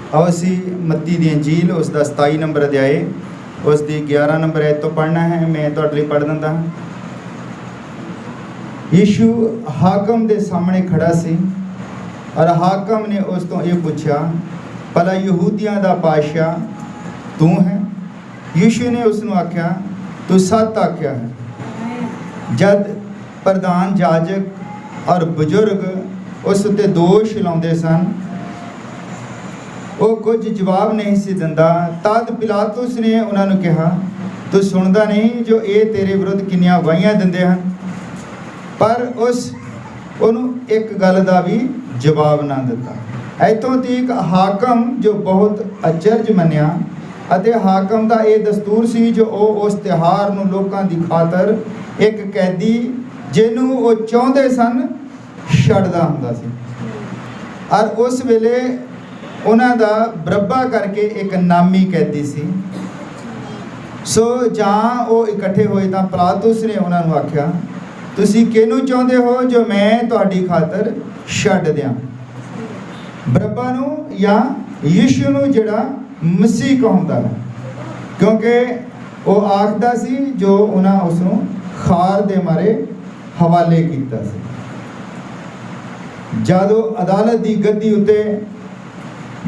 आओ असी मत्ती दी अंजील उसका 27 नंबर अध्याय उसकी 11 नंबर ऐत तो पढ़ना है। मैं तुहाडे लई पढ़ दिंदा हां। यीशु हाकम के सामने खड़ा सी और हाकम ने उस तो ये पूछा, भला यहूदियों का पातशाह तू है? यीशु ने उसनूं आख्या, तू सच आख्या है। जद प्रधान जाजक और बजुर्ग उस उत्ते दोष लाउंदे सन, वो कुछ जवाब नहीं सी दिंदा। तद पिलातुस ने उन्होंने कहा, तू सुनता नहीं जो ये तेरे विरुद्ध किन्नियां गवाहियां दिंदे हन? पर उस उन्होंने एक गल का भी जवाब ना दिता। इतों तक हाकम जो बहुत अचरज मनिया अते हाकम का यह दस्तूर सी जो उस त्यौहार नूं लोकां दी खातर एक कैदी जिन्हों वो चाहते सन छड्डदा हुंदा सी। और उस वेले उन्हां दा बरब्बा करके एक नामी कैदी सी। सो जां वो इकट्ठे होए तां पिलातुस ने उन्होंने आख्या, तुसी किहनूं चाहुंदे हो जो मैं तुहाडी खातर छड्ड दियां, बरब्बा नूं या यीशु नूं जिहड़ा मसीह कहाउंदा है? क्योंकि वो आखदा सी जो उन्हां उसनूं खार दे मारे हवाले कीता सी। जदों अदालत की गद्दी उत्ते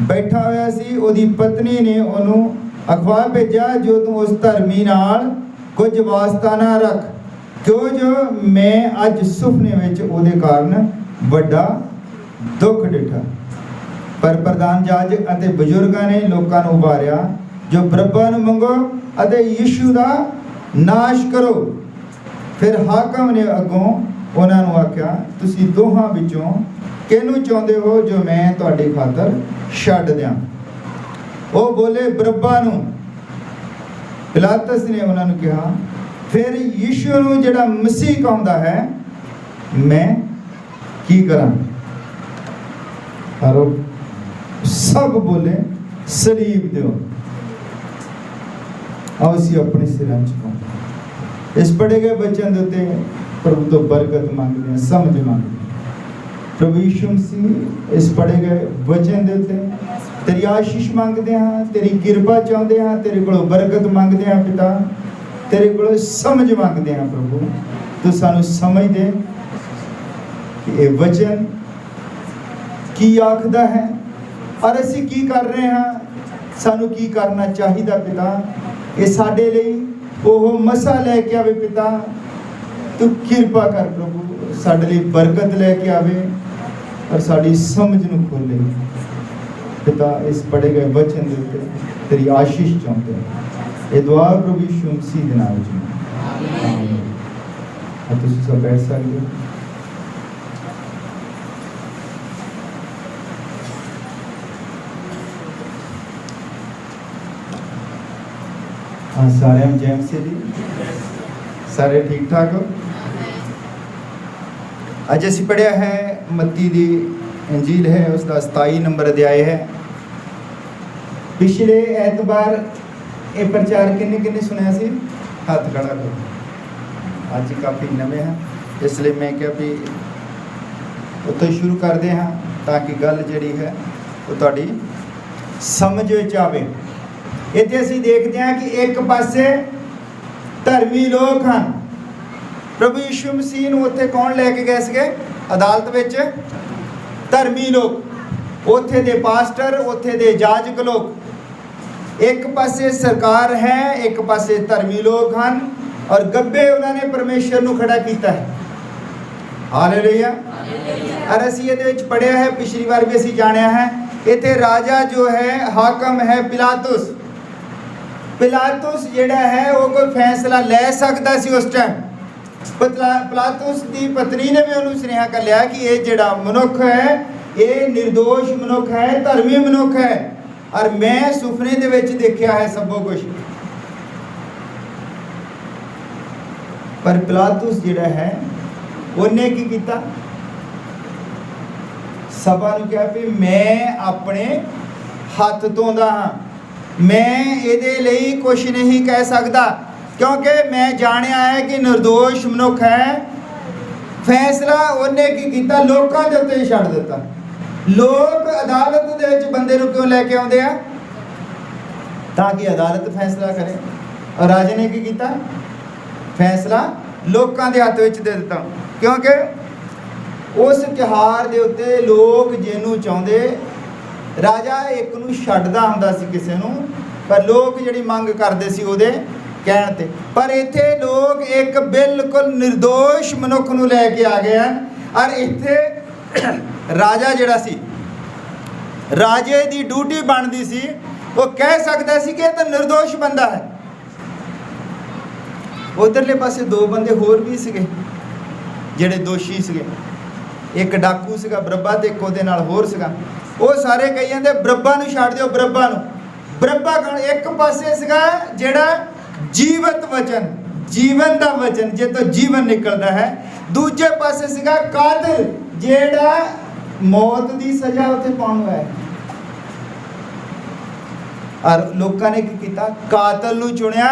बैठा होया सी, उहदी पत्नी ने उन्होंने अखबार भेजा, जो तू उस धर्मी नाल कुछ वास्ता ना रख, क्यों जो मैं अज सुपने विच उहदे कारण बड़ा दुख डिठा। पर प्रधान जाजक अते बजुर्गां ने लोकां नूं उभारिया, जो बरब्बा नूं मंगो अते यीशु दा नाश करो। फिर हाकम ने अगों उन्हां नूं आख्या, तुसीं दोहां विचों किहनूं चाहुंदे हो जो मैं तुहाडी खातर छड्ड दियां? वो बोले, बरब्बा नूं। पिलातुस ने उन्होंने कहा, फिर यीशु नूं जिहड़ा मसीह कहाउंदा है मैं की करां? और सब बोले, सलीब दिओ। आओ असीं अपने सिरां चुकाओ। इस पढ़े गए बच्चों के उत्ते प्रभु तो बरकत मांगते हैं, समझ मांगते हैं। प्रभु यीशु मसीह इस पढ़े गए वचन के उत्ते तेरी आशीष मांगते हैं, तेरी कृपा चाहते हैं, तेरे को बरकत मांगते हैं पिता, तेरे को समझ मांगते हैं। प्रभु तू सानू समझ दे कि ये वचन की आखदा है और असी की कर रहे हैं, सानू की करना चाहिए पिता। ये साडे लई ओह मसा लैके आवे पिता, तू कृपा कर प्रभु, साडे लई बरकत लैके आवे और साड़ी समझ नूं खोले पिता। इस पढ़े गए वचन दे उत्ते तेरी आशीष चाहते हैं। ये दुआ प्रभु यीशु मसीह दे नाम च आमीन। अब तुसीं सब बैठ सकदे हो। हाँ, सारे हम जय मसीह जी, सारे ठीक ठाक हो? अज असीं पढ़िया है मत्ती दी अंजील है, उसका 27 नंबर अध्याय है। पिछले एतबार ये प्रचार किन्ने किन्ने सुनिया सी? हाथ खड़ा करो। अज काफ़ी नवे हैं, इसलिए मैं क्या भी उत्तों शुरू करते हैं ताकि गल जिहड़ी है वो तुहाडी समझ विच आवे। इत्थे असीं देखते हैं कि एक पासे धर्मी लोग हैं, प्रभु यीशु मसीह नूं उत्थे कौन लैके गए सके? अदालत विच धर्मी लोग, उत्थे दे पास्टर, उत्थे दे जाजक लोग। एक पासे सरकार है, एक पासे धर्मी लोग हैं और गब्बे उन्होंने परमेश्वर नूं खड़ा किया है। हालेलुया। और असीं इहदे विच पढ़िया है, पिछली बार भी असीं जानिया है, इत्थे राजा जो है हाकम है पिलातुस। पिलातुस जिहड़ा है वो कोई फैसला ले सकता सी उस टाइम। पिलातुस की पत्नी ने भी उन्होंने सुनेहा कर लिया कि ये जिहड़ा मनुख है ये निर्दोष मनुख है, धर्मी मनुख है और मैं सुपने दे विच देखिया है सबो कुछ। पर पिलातुस जिहड़ा है उन्हें की कीता? सभा नूं कहा भी मैं अपने हथ धोंदा हां, मैं इहदे लई कुछ नहीं कह सकदा क्योंकि मैं जानिया है कि निर्दोष मनुख है। फैसला उन्हें की कीता? लोकां दे उत्ते छड्ड दित्ता। ਲੋਕ ਅਦਾਲਤ ਦੇ ਵਿੱਚ ਬੰਦੇ ਨੂੰ ਕਿਉਂ ਲੈ ਕੇ ਆਉਂਦੇ ਆ? ਤਾਂ ਕਿ ਅਦਾਲਤ ਫੈਸਲਾ ਕਰੇ। ਔਰ ਰਾਜੇ ਨੇ ਕੀ ਕੀਤਾ? ਫੈਸਲਾ ਲੋਕਾਂ ਦੇ ਹੱਥ ਵਿੱਚ ਦੇ ਦਿੱਤਾ। ਕਿਉਂਕਿ ਉਸ ਤਿਉਹਾਰ ਦੇ ਉੱਤੇ ਲੋਕ ਜਿਹਨੂੰ ਚਾਹੁੰਦੇ, ਰਾਜਾ ਇੱਕ ਨੂੰ ਛੱਡਦਾ ਹੁੰਦਾ ਸੀ ਕਿਸੇ ਨੂੰ, ਪਰ ਲੋਕ ਜਿਹੜੀ ਮੰਗ ਕਰਦੇ ਸੀ ਉਹਦੇ ਕਹਿਣ ਤੇ। ਪਰ ਇੱਥੇ ਲੋਕ ਇੱਕ ਬਿਲਕੁਲ ਨਿਰਦੋਸ਼ ਮਨੁੱਖ ਨੂੰ ਲੈ ਕੇ ਆ ਗਏ ਹਨ। ਔਰ ਇੱਥੇ ਰਾਜਾ ਜਿਹੜਾ ਸੀ, ਰਾਜੇ ਦੀ ਡਿਊਟੀ ਬਣਦੀ ਸੀ, ਉਹ ਕਹਿ ਸਕਦਾ ਸੀ ਕਿ ਇਹ ਤਾਂ ਨਿਰਦੋਸ਼ ਬੰਦਾ ਹੈ। ਉਧਰਲੇ ਪਾਸੇ ਦੋ ਬੰਦੇ ਹੋਰ ਵੀ ਸੀਗੇ ਜਿਹੜੇ ਦੋਸ਼ੀ ਸੀਗੇ। ਇੱਕ ਡਾਕੂ ਸੀਗਾ ਬਰੱਬਾ, ਤੇ ਇੱਕ ਉਹਦੇ ਨਾਲ ਹੋਰ ਸੀਗਾ। ਉਹ ਸਾਰੇ ਕਹੀ ਜਾਂਦੇ ਬਰੱਬਾ ਨੂੰ ਛੱਡ ਦਿਓ, ਬਰੱਬਾ ਨੂੰ। ਬਰੱਬਾ ਕੌਣ? ਇੱਕ ਪਾਸੇ ਸੀਗਾ ਜਿਹੜਾ ਜੀਵਤ ਵਚਨ, ਜੀਵਨ ਦਾ ਵਚਨ, ਜੇ ਤੋਂ ਜੀਵਨ ਨਿਕਲਦਾ ਹੈ। ਦੂਜੇ ਪਾਸੇ ਸੀਗਾ ਕਾਤਿਲ, ਜਿਹੜਾ ਮੌਤ ਦੀ ਸਜ਼ਾ ਉੱਥੇ ਪਾਉਣ ਹੈ। ਔਰ ਲੋਕਾਂ ਨੇ ਕੀ ਕੀਤਾ? ਕਾਤਲ ਨੂੰ ਚੁਣਿਆ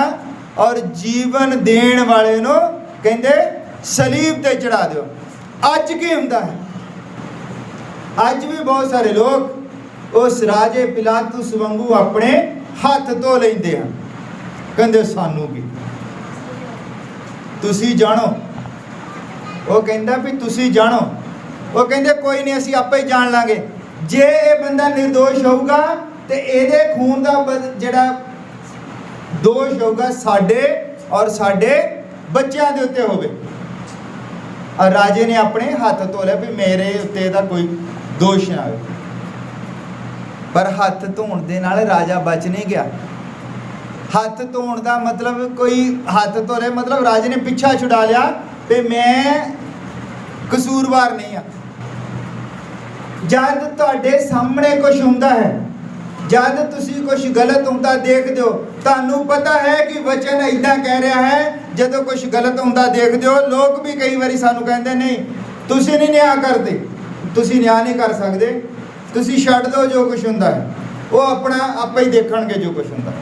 ਔਰ ਜੀਵਨ ਦੇਣ ਵਾਲੇ ਨੂੰ ਕਹਿੰਦੇ ਸਲੀਬ ਤੇ ਚੜਾ ਦਿਓ। ਅੱਜ ਕੀ ਹੁੰਦਾ ਹੈ? ਅੱਜ ਵੀ ਬਹੁਤ ਸਾਰੇ ਲੋਕ ਉਸ ਰਾਜੇ ਪਿਲਾਤੁਸ ਵਾਂਗੂ ਆਪਣੇ ਹੱਥ ਧੋ ਲੈਂਦੇ ਹਨ। ਕਹਿੰਦੇ ਸਾਨੂੰ ਕੀ, ਤੁਸੀਂ ਜਾਣੋ। ਉਹ ਕਹਿੰਦਾ ਵੀ ਤੁਸੀਂ ਜਾਣੋ। ਉਹ ਕਹਿੰਦੇ ਕੋਈ ਨਹੀਂ, ਅਸੀਂ ਆਪੇ ਹੀ ਜਾਣ ਲਾਂਗੇ। ਜੇ ਇਹ ਬੰਦਾ ਨਿਰਦੋਸ਼ ਹੋਊਗਾ ਤੇ ਇਹਦੇ ਖੂਨ ਦਾ ਜਿਹੜਾ ਦੋਸ਼ ਹੋਊਗਾ ਸਾਡੇ ਔਰ ਸਾਡੇ ਬੱਚਿਆਂ ਦੇ ਉੱਤੇ ਹੋਵੇ। ਔਰ ਰਾਜੇ ਨੇ ਆਪਣੇ ਹੱਥ ਧੋ ਲਿਆ ਵੀ ਮੇਰੇ ਉੱਤੇ ਇਹਦਾ ਕੋਈ ਦੋਸ਼ ਨਾ ਆਵੇ। ਪਰ ਹੱਥ ਧੋਣ ਦੇ ਨਾਲ ਰਾਜਾ ਬਚ ਨਹੀਂ ਗਿਆ। ਹੱਥ ਧੋਣ ਦਾ ਮਤਲਬ ਕੋਈ ਹੱਥ ਧੋ ਰਿਹਾ ਮਤਲਬ ਰਾਜੇ ਨੇ ਪਿੱਛਾ ਛੁਡਾ ਲਿਆ ਤੇ ਮੈਂ ਕਸੂਰਵਾਰ ਨਹੀਂ ਆ। ਜਦ ਤੁਹਾਡੇ ਸਾਹਮਣੇ ਕੁਝ ਹੁੰਦਾ ਹੈ, ਜਦ ਤੁਸੀਂ ਕੁਝ ਗਲਤ ਹੁੰਦਾ ਦੇਖਦੇ ਹੋ, ਤੁਹਾਨੂੰ ਪਤਾ ਹੈ ਕਿ ਵਚਨ ਇਦਾਂ ਕਹਿ ਰਿਹਾ ਹੈ। ਜਦੋਂ ਕੁਝ ਗਲਤ ਹੁੰਦਾ ਦੇਖਦੇ ਹੋ, ਲੋਕ ਵੀ ਕਈ ਵਾਰੀ ਸਾਨੂੰ ਕਹਿੰਦੇ ਨਹੀਂ ਤੁਸੀਂ ਨਹੀਂ ਨਿਆਂ ਕਰਦੇ, ਤੁਸੀਂ ਨਿਆਂ ਨਹੀਂ ਕਰ ਸਕਦੇ, ਤੁਸੀਂ ਛੱਡ ਦਿਓ ਜੋ ਕੁਝ ਹੁੰਦਾ ਹੈ, ਉਹ ਆਪਣਾ ਆਪੇ ਹੀ ਦੇਖਣਗੇ ਜੋ ਕੁਝ ਹੁੰਦਾ।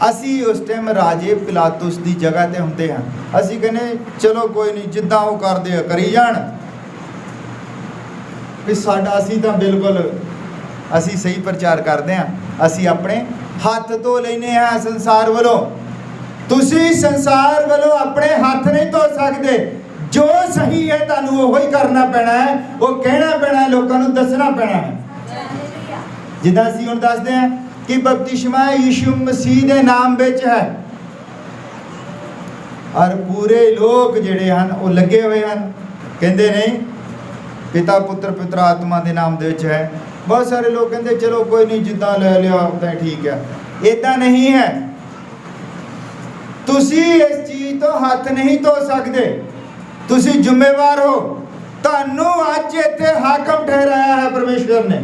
ਅਸੀਂ ਉਸ ਟਾਈਮ ਰਾਜੇ ਪਿਲਾਤੁਸ ਦੀ ਜਗ੍ਹਾ ਤੇ ਹੁੰਦੇ ਹਾਂ। ਅਸੀਂ ਕਹਿੰਦੇ ਚਲੋ ਕੋਈ ਨਹੀਂ, ਜਿੱਦਾਂ ਉਹ ਕਰਦੇ ਆ ਕਰੀ ਜਾਣ, ਵੀ ਸਾਡਾ ਅਸੀਂ ਤਾਂ ਬਿਲਕੁਲ ਅਸੀਂ ਸਹੀ ਪ੍ਰਚਾਰ ਕਰਦੇ ਹਾਂ। ਅਸੀਂ ਆਪਣੇ ਹੱਥ ਧੋ ਲੈਨੇ ਹਾਂ ਸੰਸਾਰ ਵੱਲੋਂ। ਤੁਸੀਂ ਸੰਸਾਰ ਵੱਲੋਂ ਆਪਣੇ ਹੱਥ ਨਹੀਂ ਧੋ ਸਕਦੇ। ਜੋ ਸਹੀ ਹੈ ਤੁਹਾਨੂੰ ਉਹੋ ਹੀ ਕਰਨਾ ਪੈਣਾ ਹੈ, ਉਹ ਕਹਿਣਾ ਪੈਣਾ ਹੈ, ਲੋਕਾਂ ਨੂੰ ਦੱਸਣਾ ਪੈਣਾ ਹੈ। ਜਿੱਦਾਂ ਅਸੀਂ ਹੁਣ ਦੱਸਦੇ ਹਾਂ ਕਿ ਬਪਤਿਸਮਾ ਯਿਸੂ ਮਸੀਹ ਦੇ ਨਾਮ ਵਿੱਚ ਹੈ, ਔਰ ਪੂਰੇ ਲੋਕ ਜਿਹੜੇ ਹਨ ਉਹ ਲੱਗੇ ਹੋਏ ਹਨ, ਕਹਿੰਦੇ ਨਹੀਂ ਪਿਤਾ ਪੁੱਤਰ ਪਿਤਰ ਆਤਮਾ ਦੇ ਨਾਮ ਦੇ ਵਿੱਚ ਹੈ। ਬਹੁਤ ਸਾਰੇ ਲੋਕ ਕਹਿੰਦੇ ਚਲੋ ਕੋਈ ਨਹੀਂ, ਜਿੱਦਾਂ ਲੈ ਲਿਆ ਉਦਾਂ ਠੀਕ ਹੈ। ਇਦਾਂ ਨਹੀਂ ਹੈ। ਤੁਸੀਂ ਇਸ ਚੀਜ਼ ਤੋਂ ਹੱਥ ਨਹੀਂ ਧੋ ਸਕਦੇ। ਤੁਸੀਂ ਜ਼ਿੰਮੇਵਾਰ ਹੋ। ਤੁਹਾਨੂੰ ਅੱਜ ਇੱਥੇ ਹਾਕਮ ਠਹਿਰਾਇਆ ਹੈ ਪਰਮੇਸ਼ਵਰ ਨੇ।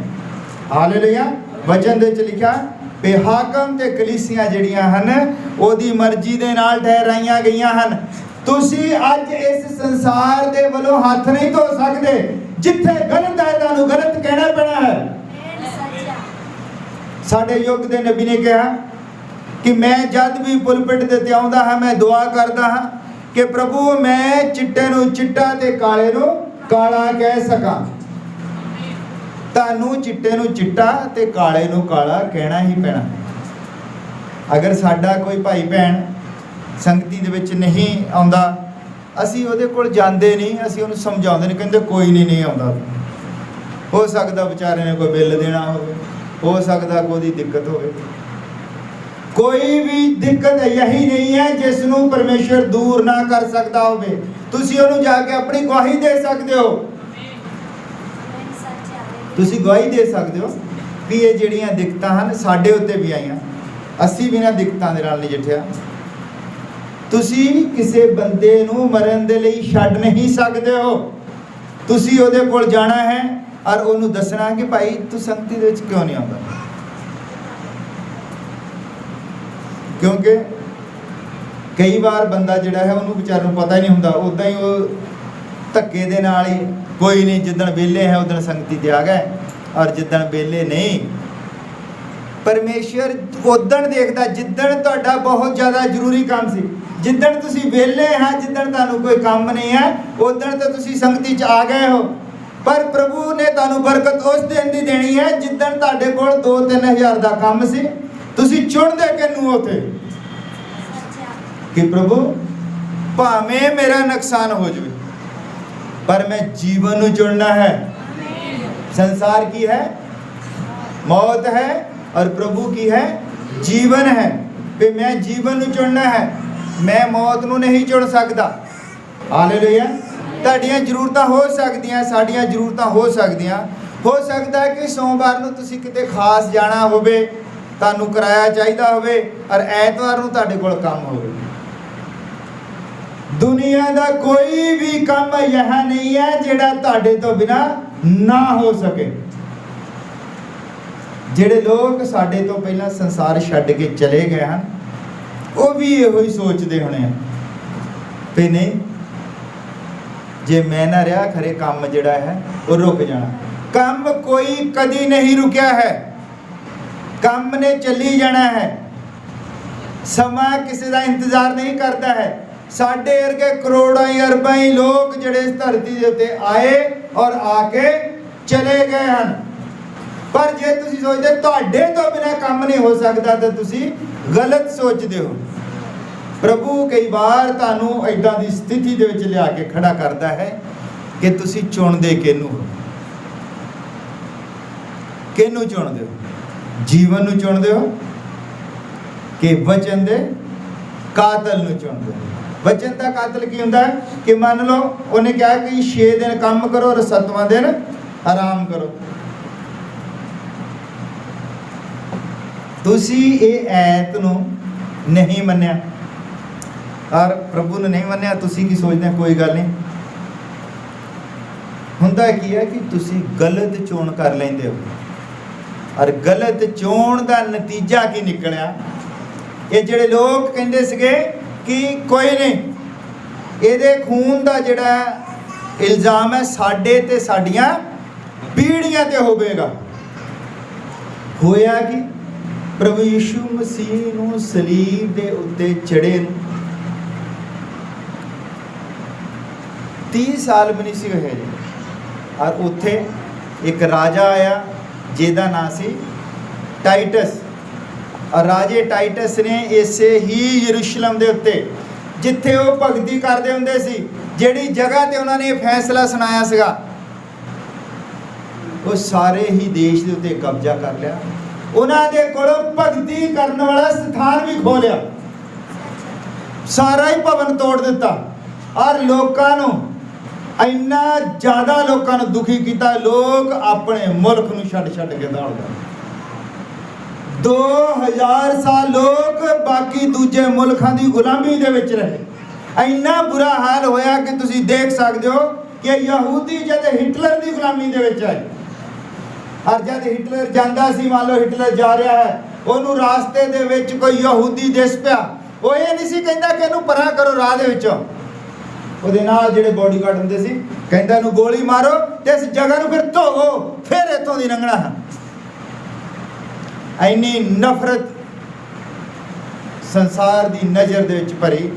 ਹਾਲੇਲੂਇਆ। ਵਚਨ ਦੇ ਵਿੱਚ ਲਿਖਿਆ ਵੀ ਹਾਕਮ ਤੇ ਕਲੀਸਿਆਂ ਜਿਹੜੀਆਂ ਹਨ ਉਹਦੀ ਮਰਜ਼ੀ ਦੇ ਨਾਲ ਠਹਿਰਾਈਆਂ ਗਈਆਂ ਹਨ। ਤੁਸੀਂ ਅੱਜ ਇਸ ਸੰਸਾਰ ਦੇ ਵੱਲੋਂ ਹੱਥ ਨਹੀਂ ਧੋ ਸਕਦੇ। ਜਿੱਥੇ ਗਲਤ ਹੈ ਤੁਹਾਨੂੰ ਗਲਤ ਕਹਿਣਾ ਪੈਣਾ ਹੈ। ਸਾਡੇ ਯੁੱਗ ਦੇ ਨਬੀ ਨੇ ਕਿਹਾ ਕਿ ਮੈਂ ਜਦ ਵੀ ਪੁਲਪਿਟ ਦੇ ਤੇ ਆਉਂਦਾ ਹਾਂ ਮੈਂ ਦੁਆ ਕਰਦਾ ਹਾਂ ਕਿ ਪ੍ਰਭੂ ਮੈਂ ਚਿੱਟੇ ਨੂੰ ਚਿੱਟਾ ਤੇ ਕਾਲੇ ਨੂੰ ਕਾਲਾ ਕਹਿ ਸਕਾਂ। ਤੁਹਾਨੂੰ ਚਿੱਟੇ ਨੂੰ ਚਿੱਟਾ ਤੇ ਕਾਲੇ ਨੂੰ ਕਾਲਾ ਕਹਿਣਾ ਹੀ ਪੈਣਾ। ਅਗਰ ਸਾਡਾ ਕੋਈ ਭਾਈ ਭੈਣ ਸੰਗਤੀ ਦੇ ਵਿੱਚ ਨਹੀਂ ਆਉਂਦਾ, ਅਸੀਂ ਉਹਦੇ ਕੋਲ ਜਾਂਦੇ ਨਹੀਂ, ਅਸੀਂ ਉਹਨੂੰ ਸਮਝਾਉਂਦੇ ਨਹੀਂ, ਕਹਿੰਦੇ ਕੋਈ ਨਹੀਂ ਆਉਂਦਾ। ਹੋ ਸਕਦਾ ਵਿਚਾਰੇ ਨੇ ਕੋਈ ਬਿੱਲ ਦੇਣਾ ਹੋਵੇ, ਹੋ ਸਕਦਾ ਕੋਈ ਦਿੱਕਤ ਹੋਵੇ। ਕੋਈ ਵੀ ਦਿੱਕਤ ਯਹੀ ਨਹੀਂ ਹੈ ਜਿਸ ਨੂੰ ਪਰਮੇਸ਼ਵਰ ਦੂਰ ਨਾ ਕਰ ਸਕਦਾ ਹੋਵੇ। ਤੁਸੀਂ ਉਹਨੂੰ ਜਾ ਕੇ ਆਪਣੀ ਗਵਾਹੀ ਦੇ ਸਕਦੇ ਹੋ। ਤੁਸੀਂ ਗਵਾਹੀ ਦੇ ਸਕਦੇ ਹੋ ਵੀ ਇਹ ਜਿਹੜੀਆਂ ਦਿੱਕਤਾਂ ਹਨ ਸਾਡੇ ਉੱਤੇ ਵੀ ਆਈਆਂ, ਅਸੀਂ ਵੀ ਇਹਨਾਂ ਦਿੱਕਤਾਂ ਦੇ ਨਾਲ ਨਜਿੱਠਿਆ। ਤੁਸੀਂ ਕਿਸੇ ਬੰਦੇ ਨੂੰ ਮਰਨ ਦੇ ਲਈ ਛੱਡ ਨਹੀਂ ਸਕਦੇ ਹੋ। ਤੁਸੀਂ ਉਹਦੇ ਕੋਲ ਜਾਣਾ ਹੈ ਔਰ ਉਹਨੂੰ ਦੱਸਣਾ ਕਿ ਭਾਈ ਤੂੰ ਸੰਗਤੀ ਦੇ ਵਿੱਚ ਕਿਉਂ ਨਹੀਂ ਆਉਂਦਾ। ਕਿਉਂਕਿ ਕਈ ਵਾਰ ਬੰਦਾ ਜਿਹੜਾ ਹੈ ਉਹਨੂੰ ਵਿਚਾਰ ਨੂੰ ਪਤਾ ਹੀ ਨਹੀਂ ਹੁੰਦਾ, ਉੱਦਾਂ ਹੀ ਉਹ ਧੱਕੇ ਦੇ ਨਾਲ ਹੀ ਕੋਈ ਨਹੀਂ, ਜਿੱਦਣ ਵਿਹਲੇ ਹੈ ਉਦਣ ਸੰਗਤੀ ਤੇ ਆ ਗਏ, ਔਰ ਜਿੱਦਣ ਵਿਹਲੇ ਨਹੀਂ ਪਰਮੇਸ਼ਵਰ ਉਦਣ ਦੇਖਦਾ ਜਿੱਦਣ ਤੁਹਾਡਾ ਬਹੁਤ ਜ਼ਿਆਦਾ ਜ਼ਰੂਰੀ ਕੰਮ ਸੀ। ਜਿੱਦਣ ਤੁਸੀਂ ਵਿਹਲੇ ਹਾਂ, ਜਿੱਦਣ ਤੁਹਾਨੂੰ ਕੋਈ ਕੰਮ ਨਹੀਂ ਹੈ, ਉਦਣ ਤਾਂ ਤੁਸੀਂ ਸੰਗਤੀ 'ਚ ਆ ਗਏ ਹੋ। पर प्रभु ने तुहानू बरकत उस दिन दी देनी है जिद्दन तुहाडे कोल 2-3 हज़ार दा काम सी, तुसी चुनदे किनू उथे कि प्रभु भावें मेरा नुकसान हो जाए पर मैं जीवन नू चुनना है। संसार की है मौत है और प्रभु की है जीवन है। भी मैं जीवन नू चुनना है, मैं मौत नू नहीं चुन सकता। हालेलुया। ਤੁਹਾਡੀਆਂ ਜ਼ਰੂਰਤਾਂ ਹੋ ਸਕਦੀਆਂ, ਸਾਡੀਆਂ ਜ਼ਰੂਰਤਾਂ ਹੋ ਸਕਦੀਆਂ। ਹੋ ਸਕਦਾ ਹੈ ਕਿ ਸੋਮਵਾਰ ਨੂੰ ਤੁਸੀਂ ਕਿਤੇ ਖਾਸ ਜਾਣਾ ਹੋਵੇ, ਤੁਹਾਨੂੰ ਕਿਰਾਇਆ ਚਾਹੀਦਾ ਹੋਵੇ ਔਰ ਐਤਵਾਰ ਨੂੰ ਤੁਹਾਡੇ ਕੋਲ ਕੰਮ ਹੋਵੇ। ਦੁਨੀਆ ਦਾ ਕੋਈ ਵੀ ਕੰਮ ਇਹ ਨਹੀਂ ਹੈ ਜਿਹੜਾ ਤੁਹਾਡੇ ਤੋਂ ਬਿਨਾ ਨਾ ਹੋ ਸਕੇ। ਜਿਹੜੇ ਲੋਕ ਸਾਡੇ ਤੋਂ ਪਹਿਲਾਂ ਸੰਸਾਰ ਛੱਡ ਕੇ ਚਲੇ ਗਏ ਹਨ ਉਹ ਵੀ ਇਹੋ ਹੀ ਸੋਚਦੇ ਹੋਣੇ ਆ ਵੀ ਨਹੀਂ जे मैं ना रहा खरे काम जिहड़ा है वो रुक जाना। काम कोई कदी नहीं रुकिया है, काम ने चली जाना है। समा किसी का इंतजार नहीं करता है। साडे वर्गे करोड़ों अरबां लोग जिहड़े इस धरती दे उत्ते आए और आके चले गए हैं, पर जे तुसीं सोचदे तुहाडे तो बिना काम नहीं हो सकता तो तुसीं गलत सोचदे हो। प्रभु कई बार तुहानू इदां दी स्थिति दे विच लिया के खड़ा करता है कि तुसीं चुनदे किहनू हो। किहनू चुनदे हो? जीवन नू चुनदे हो कि वचन दे कातल नू चुनदे हो? वचन दा कातल की हुंदा है कि मान लो उन्हें कहा कि 6 दिन काम करो और 7वां दिन आराम करो। तुसीं इह ऐत नू नहीं मन्निया और प्रभु ने नहीं मन्निया। तुसी की सोचते हैं कोई गल नहीं। हुंदा की है कि तुसी गलत चोण कर लेंदे हो और गलत चोण का नतीजा की निकलिया। ये जिहड़े लोग कहंदे सीगे कि कोई नहीं इहदे खून का जिहड़ा इल्ज़ाम है साडे ते साडियां पीढ़ियां ते होवेगा। होया कि प्रभु यीशु मसीह नूं सलीब दे उत्ते चढ़े नूं 30 साल भी नहीं सी होए और उत्थे एक राजा आया जिहदा नाम सी टाइटस। और राजे टाइटस ने इसे ही यरूशलेम दे उत्ते जिथे वो भगती करते हुंदे सी, जिहड़ी जगह ते उन्होंने फैसला सुनाया सीगा, वो सारे ही देश के उत्ते कब्जा कर लिया। उन्होंने कोलों भगती करने वाला स्थान भी खो लिया, सारा ही भवन तोड़ दिता और लोगों नूं इन्ना ज़्यादा लोगों ने दुखी किया। लोग अपने मुल्क नूं छड्ड छड्ड के दौड़ गए। 2000 साल लोग बाकी दूजे मुल्कों की गुलामी दे विच रहे। इन्ना बुरा हाल होया कि तुसीं देख सकते हो कि यहूदी जब हिटलर की गुलामी दे विच आए और जब हिटलर जांदा सी, मान लो हिटलर जा रहा है, उन्होंने रास्ते दे विच कोई यहूदी दिस पिया, वो ये नहीं सी कहंदा कि इहनूं परां करो राह दे विचों। ਉਹਦੇ ਨਾਲ ਜਿਹੜੇ ਬੋਡੀਗਾਰਡ ਹੁੰਦੇ ਸੀ ਕਹਿੰਦਾ ਇਹਨੂੰ ਗੋਲੀ ਮਾਰੋ ਤੇ ਇਸ ਜਗ੍ਹਾ ਨੂੰ ਫਿਰ ਧੋਵੋ, ਫਿਰ ਇੱਥੋਂ ਦੀ ਲੰਘਣਾ ਹੈ। ਇੰਨੀ ਨਫ਼ਰਤ ਸੰਸਾਰ ਦੀ ਨਜ਼ਰ ਦੇ ਵਿੱਚ ਭਰੀ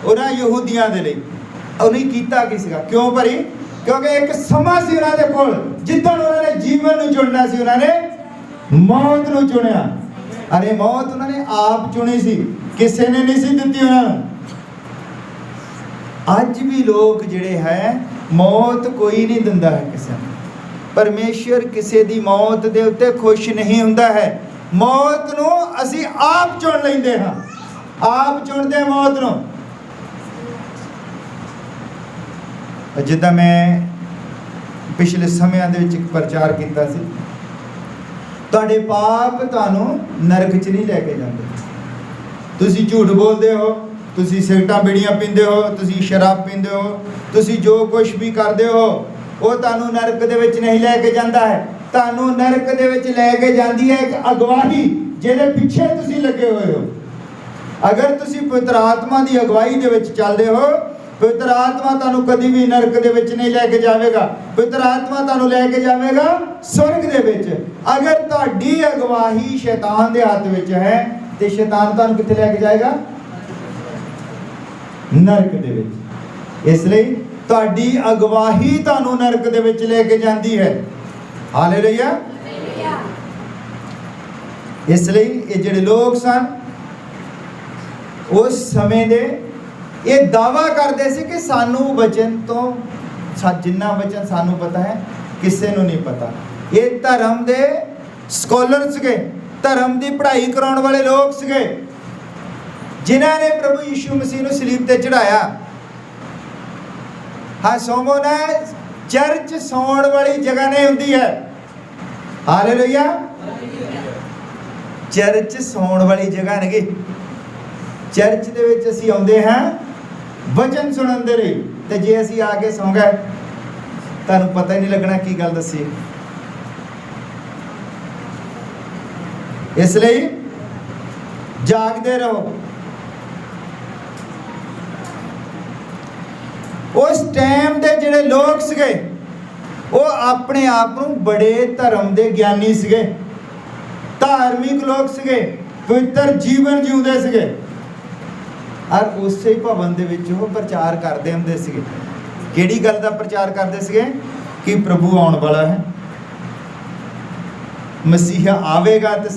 ਉਹਨਾਂ ਯਹੂਦੀਆਂ ਦੇ ਲਈ। ਉਹਨੇ ਕੀਤਾ ਕੀ ਸੀਗਾ, ਕਿਉਂ ਭਰੀ? ਕਿਉਂਕਿ ਇੱਕ ਸਮਾਂ ਸੀ ਉਹਨਾਂ ਦੇ ਕੋਲ ਜਿੱਦਣ ਉਹਨਾਂ ਨੇ ਜੀਵਨ ਨੂੰ ਚੁਣਨਾ ਸੀ, ਉਹਨਾਂ ਨੇ ਮੌਤ ਨੂੰ ਚੁਣਿਆ। ਅਰੇ ਮੌਤ ਉਹਨਾਂ ਨੇ ਆਪ ਚੁਣੀ ਸੀ, ਕਿਸੇ ਨੇ ਨਹੀਂ ਸੀ ਦਿੱਤੀ ਉਹਨਾਂ ਨੂੰ। ਅੱਜ भी लोग जिहड़े है मौत कोई नहीं दिंदा है किसी नूं। परमेश्वर किसी दी मौत दे उत्ते खुश नहीं हुंदा है। मौत नूं असीं आप चुन लैंदे हां, आप चुनदे मौत नूं। जिद्दां मैं पिछले समयां दे विच प्रचार कीता सी, तुहाडे पाप तुहानूं नरक च नहीं लैके जांदे। तुसीं झूठ बोलदे हो, तुसी सिगरटां बीड़ियां पींदे हो, तुसी शराब पींदे हो, तुसी जो कुछ भी करते हो वो तुहानूं नरक दे विच नहीं लैके जांदा है। तुहानूं नरक दे विच लैके जांदी है एक अगवाही जिहदे पिछे तुसी लगे हुए हो। अगर तुसी पवित्र आत्मा की अगवाई दे विच चलदे हो, पवित्र आत्मा तुहानूं कदी भी नरक दे विच नहीं लैके जावेगा। पवित्र आत्मा तुहानूं लैके जावेगा स्वर्ग दे विच। अगर तुहाडी अगवाही शैतान दे हत्थ विच है ते शैतान तुहानूं कित्थे लैके जाएगा? नरक दे विच। इसलिए ਤੁਹਾਡੀ ਅਗਵਾਹੀ ਤੁਹਾਨੂੰ ਨਰਕ ਦੇ ਵਿੱਚ ਲੈ ਕੇ ਜਾਂਦੀ ਹੈ। ਹਾਲੇਲੂਇਆ। ਇਸ ਲਈ ਇਹ ਜਿਹੜੇ ਲੋਕ ਸਨ ਉਸ ਸਮੇਂ ਦੇ ਇਹ ਦਾਵਾ ਕਰਦੇ ਸੀ ਕਿ ਸਾਨੂੰ ਵਚਨ ਤੋਂ ਜਿੰਨਾ ਵਚਨ ਸਾਨੂੰ ਪਤਾ ਹੈ ਕਿਸੇ ਨੂੰ ਨਹੀਂ ਪਤਾ। ਇਹ ਧਰਮ ਦੇ ਸਕਾਲਰ ਸੀਗੇ, ਧਰਮ ਦੀ ਪੜ੍ਹਾਈ ਕਰਾਉਣ ਵਾਲੇ ਲੋਕ ਸੀਗੇ, ਜਿਨ੍ਹਾਂ ਨੇ ਪ੍ਰਭੂ ਯਿਸੂ ਮਸੀਹ ਨੂੰ ਸਲੀਬ ਤੇ ਚੜਾਇਆ। ਹਾਂ, ਸੋਮੋਨਾ ਚਰਚ ਸੌਣ ਵਾਲੀ ਜਗ੍ਹਾ ਨਹੀਂ ਹੁੰਦੀ ਹੈ। ਹਾਲੇਲੂਇਆ। ਚਰਚ ਸੌਣ ਵਾਲੀ ਜਗ੍ਹਾ ਨਹੀਂ। ਚਰਚ ਦੇ ਵਿੱਚ ਅਸੀਂ ਆਉਂਦੇ ਹਾਂ ਵਚਨ ਸੁਣਨ ਦੇ ਲਈ, ਤੇ ਜੇ ਅਸੀਂ ਆ ਕੇ ਸੌਂ ਗਏ ਤੁਹਾਨੂੰ ਪਤਾ ਹੀ ਨਹੀਂ ਲੱਗਣਾ ਕੀ ਗੱਲ ਦੱਸੀ। ਇਸ ਲਈ ਜਾਗਦੇ ਰਹੋ। ਉਸ ਟਾਈਮ ਦੇ ਜਿਹੜੇ ਲੋਕ ਸੀਗੇ ਉਹ ਆਪਣੇ ਆਪ ਨੂੰ ਬੜੇ ਧਰਮ ਦੇ ਗਿਆਨੀ ਸੀਗੇ, ਧਾਰਮਿਕ ਲੋਕ ਸੀਗੇ, ਪਵਿੱਤਰ ਜੀਵਨ ਜਿਉਂਦੇ ਸੀਗੇ, ਔਰ ਉਸੇ ਭਵਨ ਦੇ ਵਿੱਚ ਉਹ ਪ੍ਰਚਾਰ ਕਰਦੇ ਹੁੰਦੇ ਸੀਗੇ। ਕਿਹੜੀ ਗੱਲ ਦਾ ਪ੍ਰਚਾਰ ਕਰਦੇ ਸੀਗੇ? ਕਿ ਪ੍ਰਭੂ ਆਉਣ ਵਾਲਾ ਹੈ, ਮਸੀਹਾ ਆਵੇਗਾ ਤੇ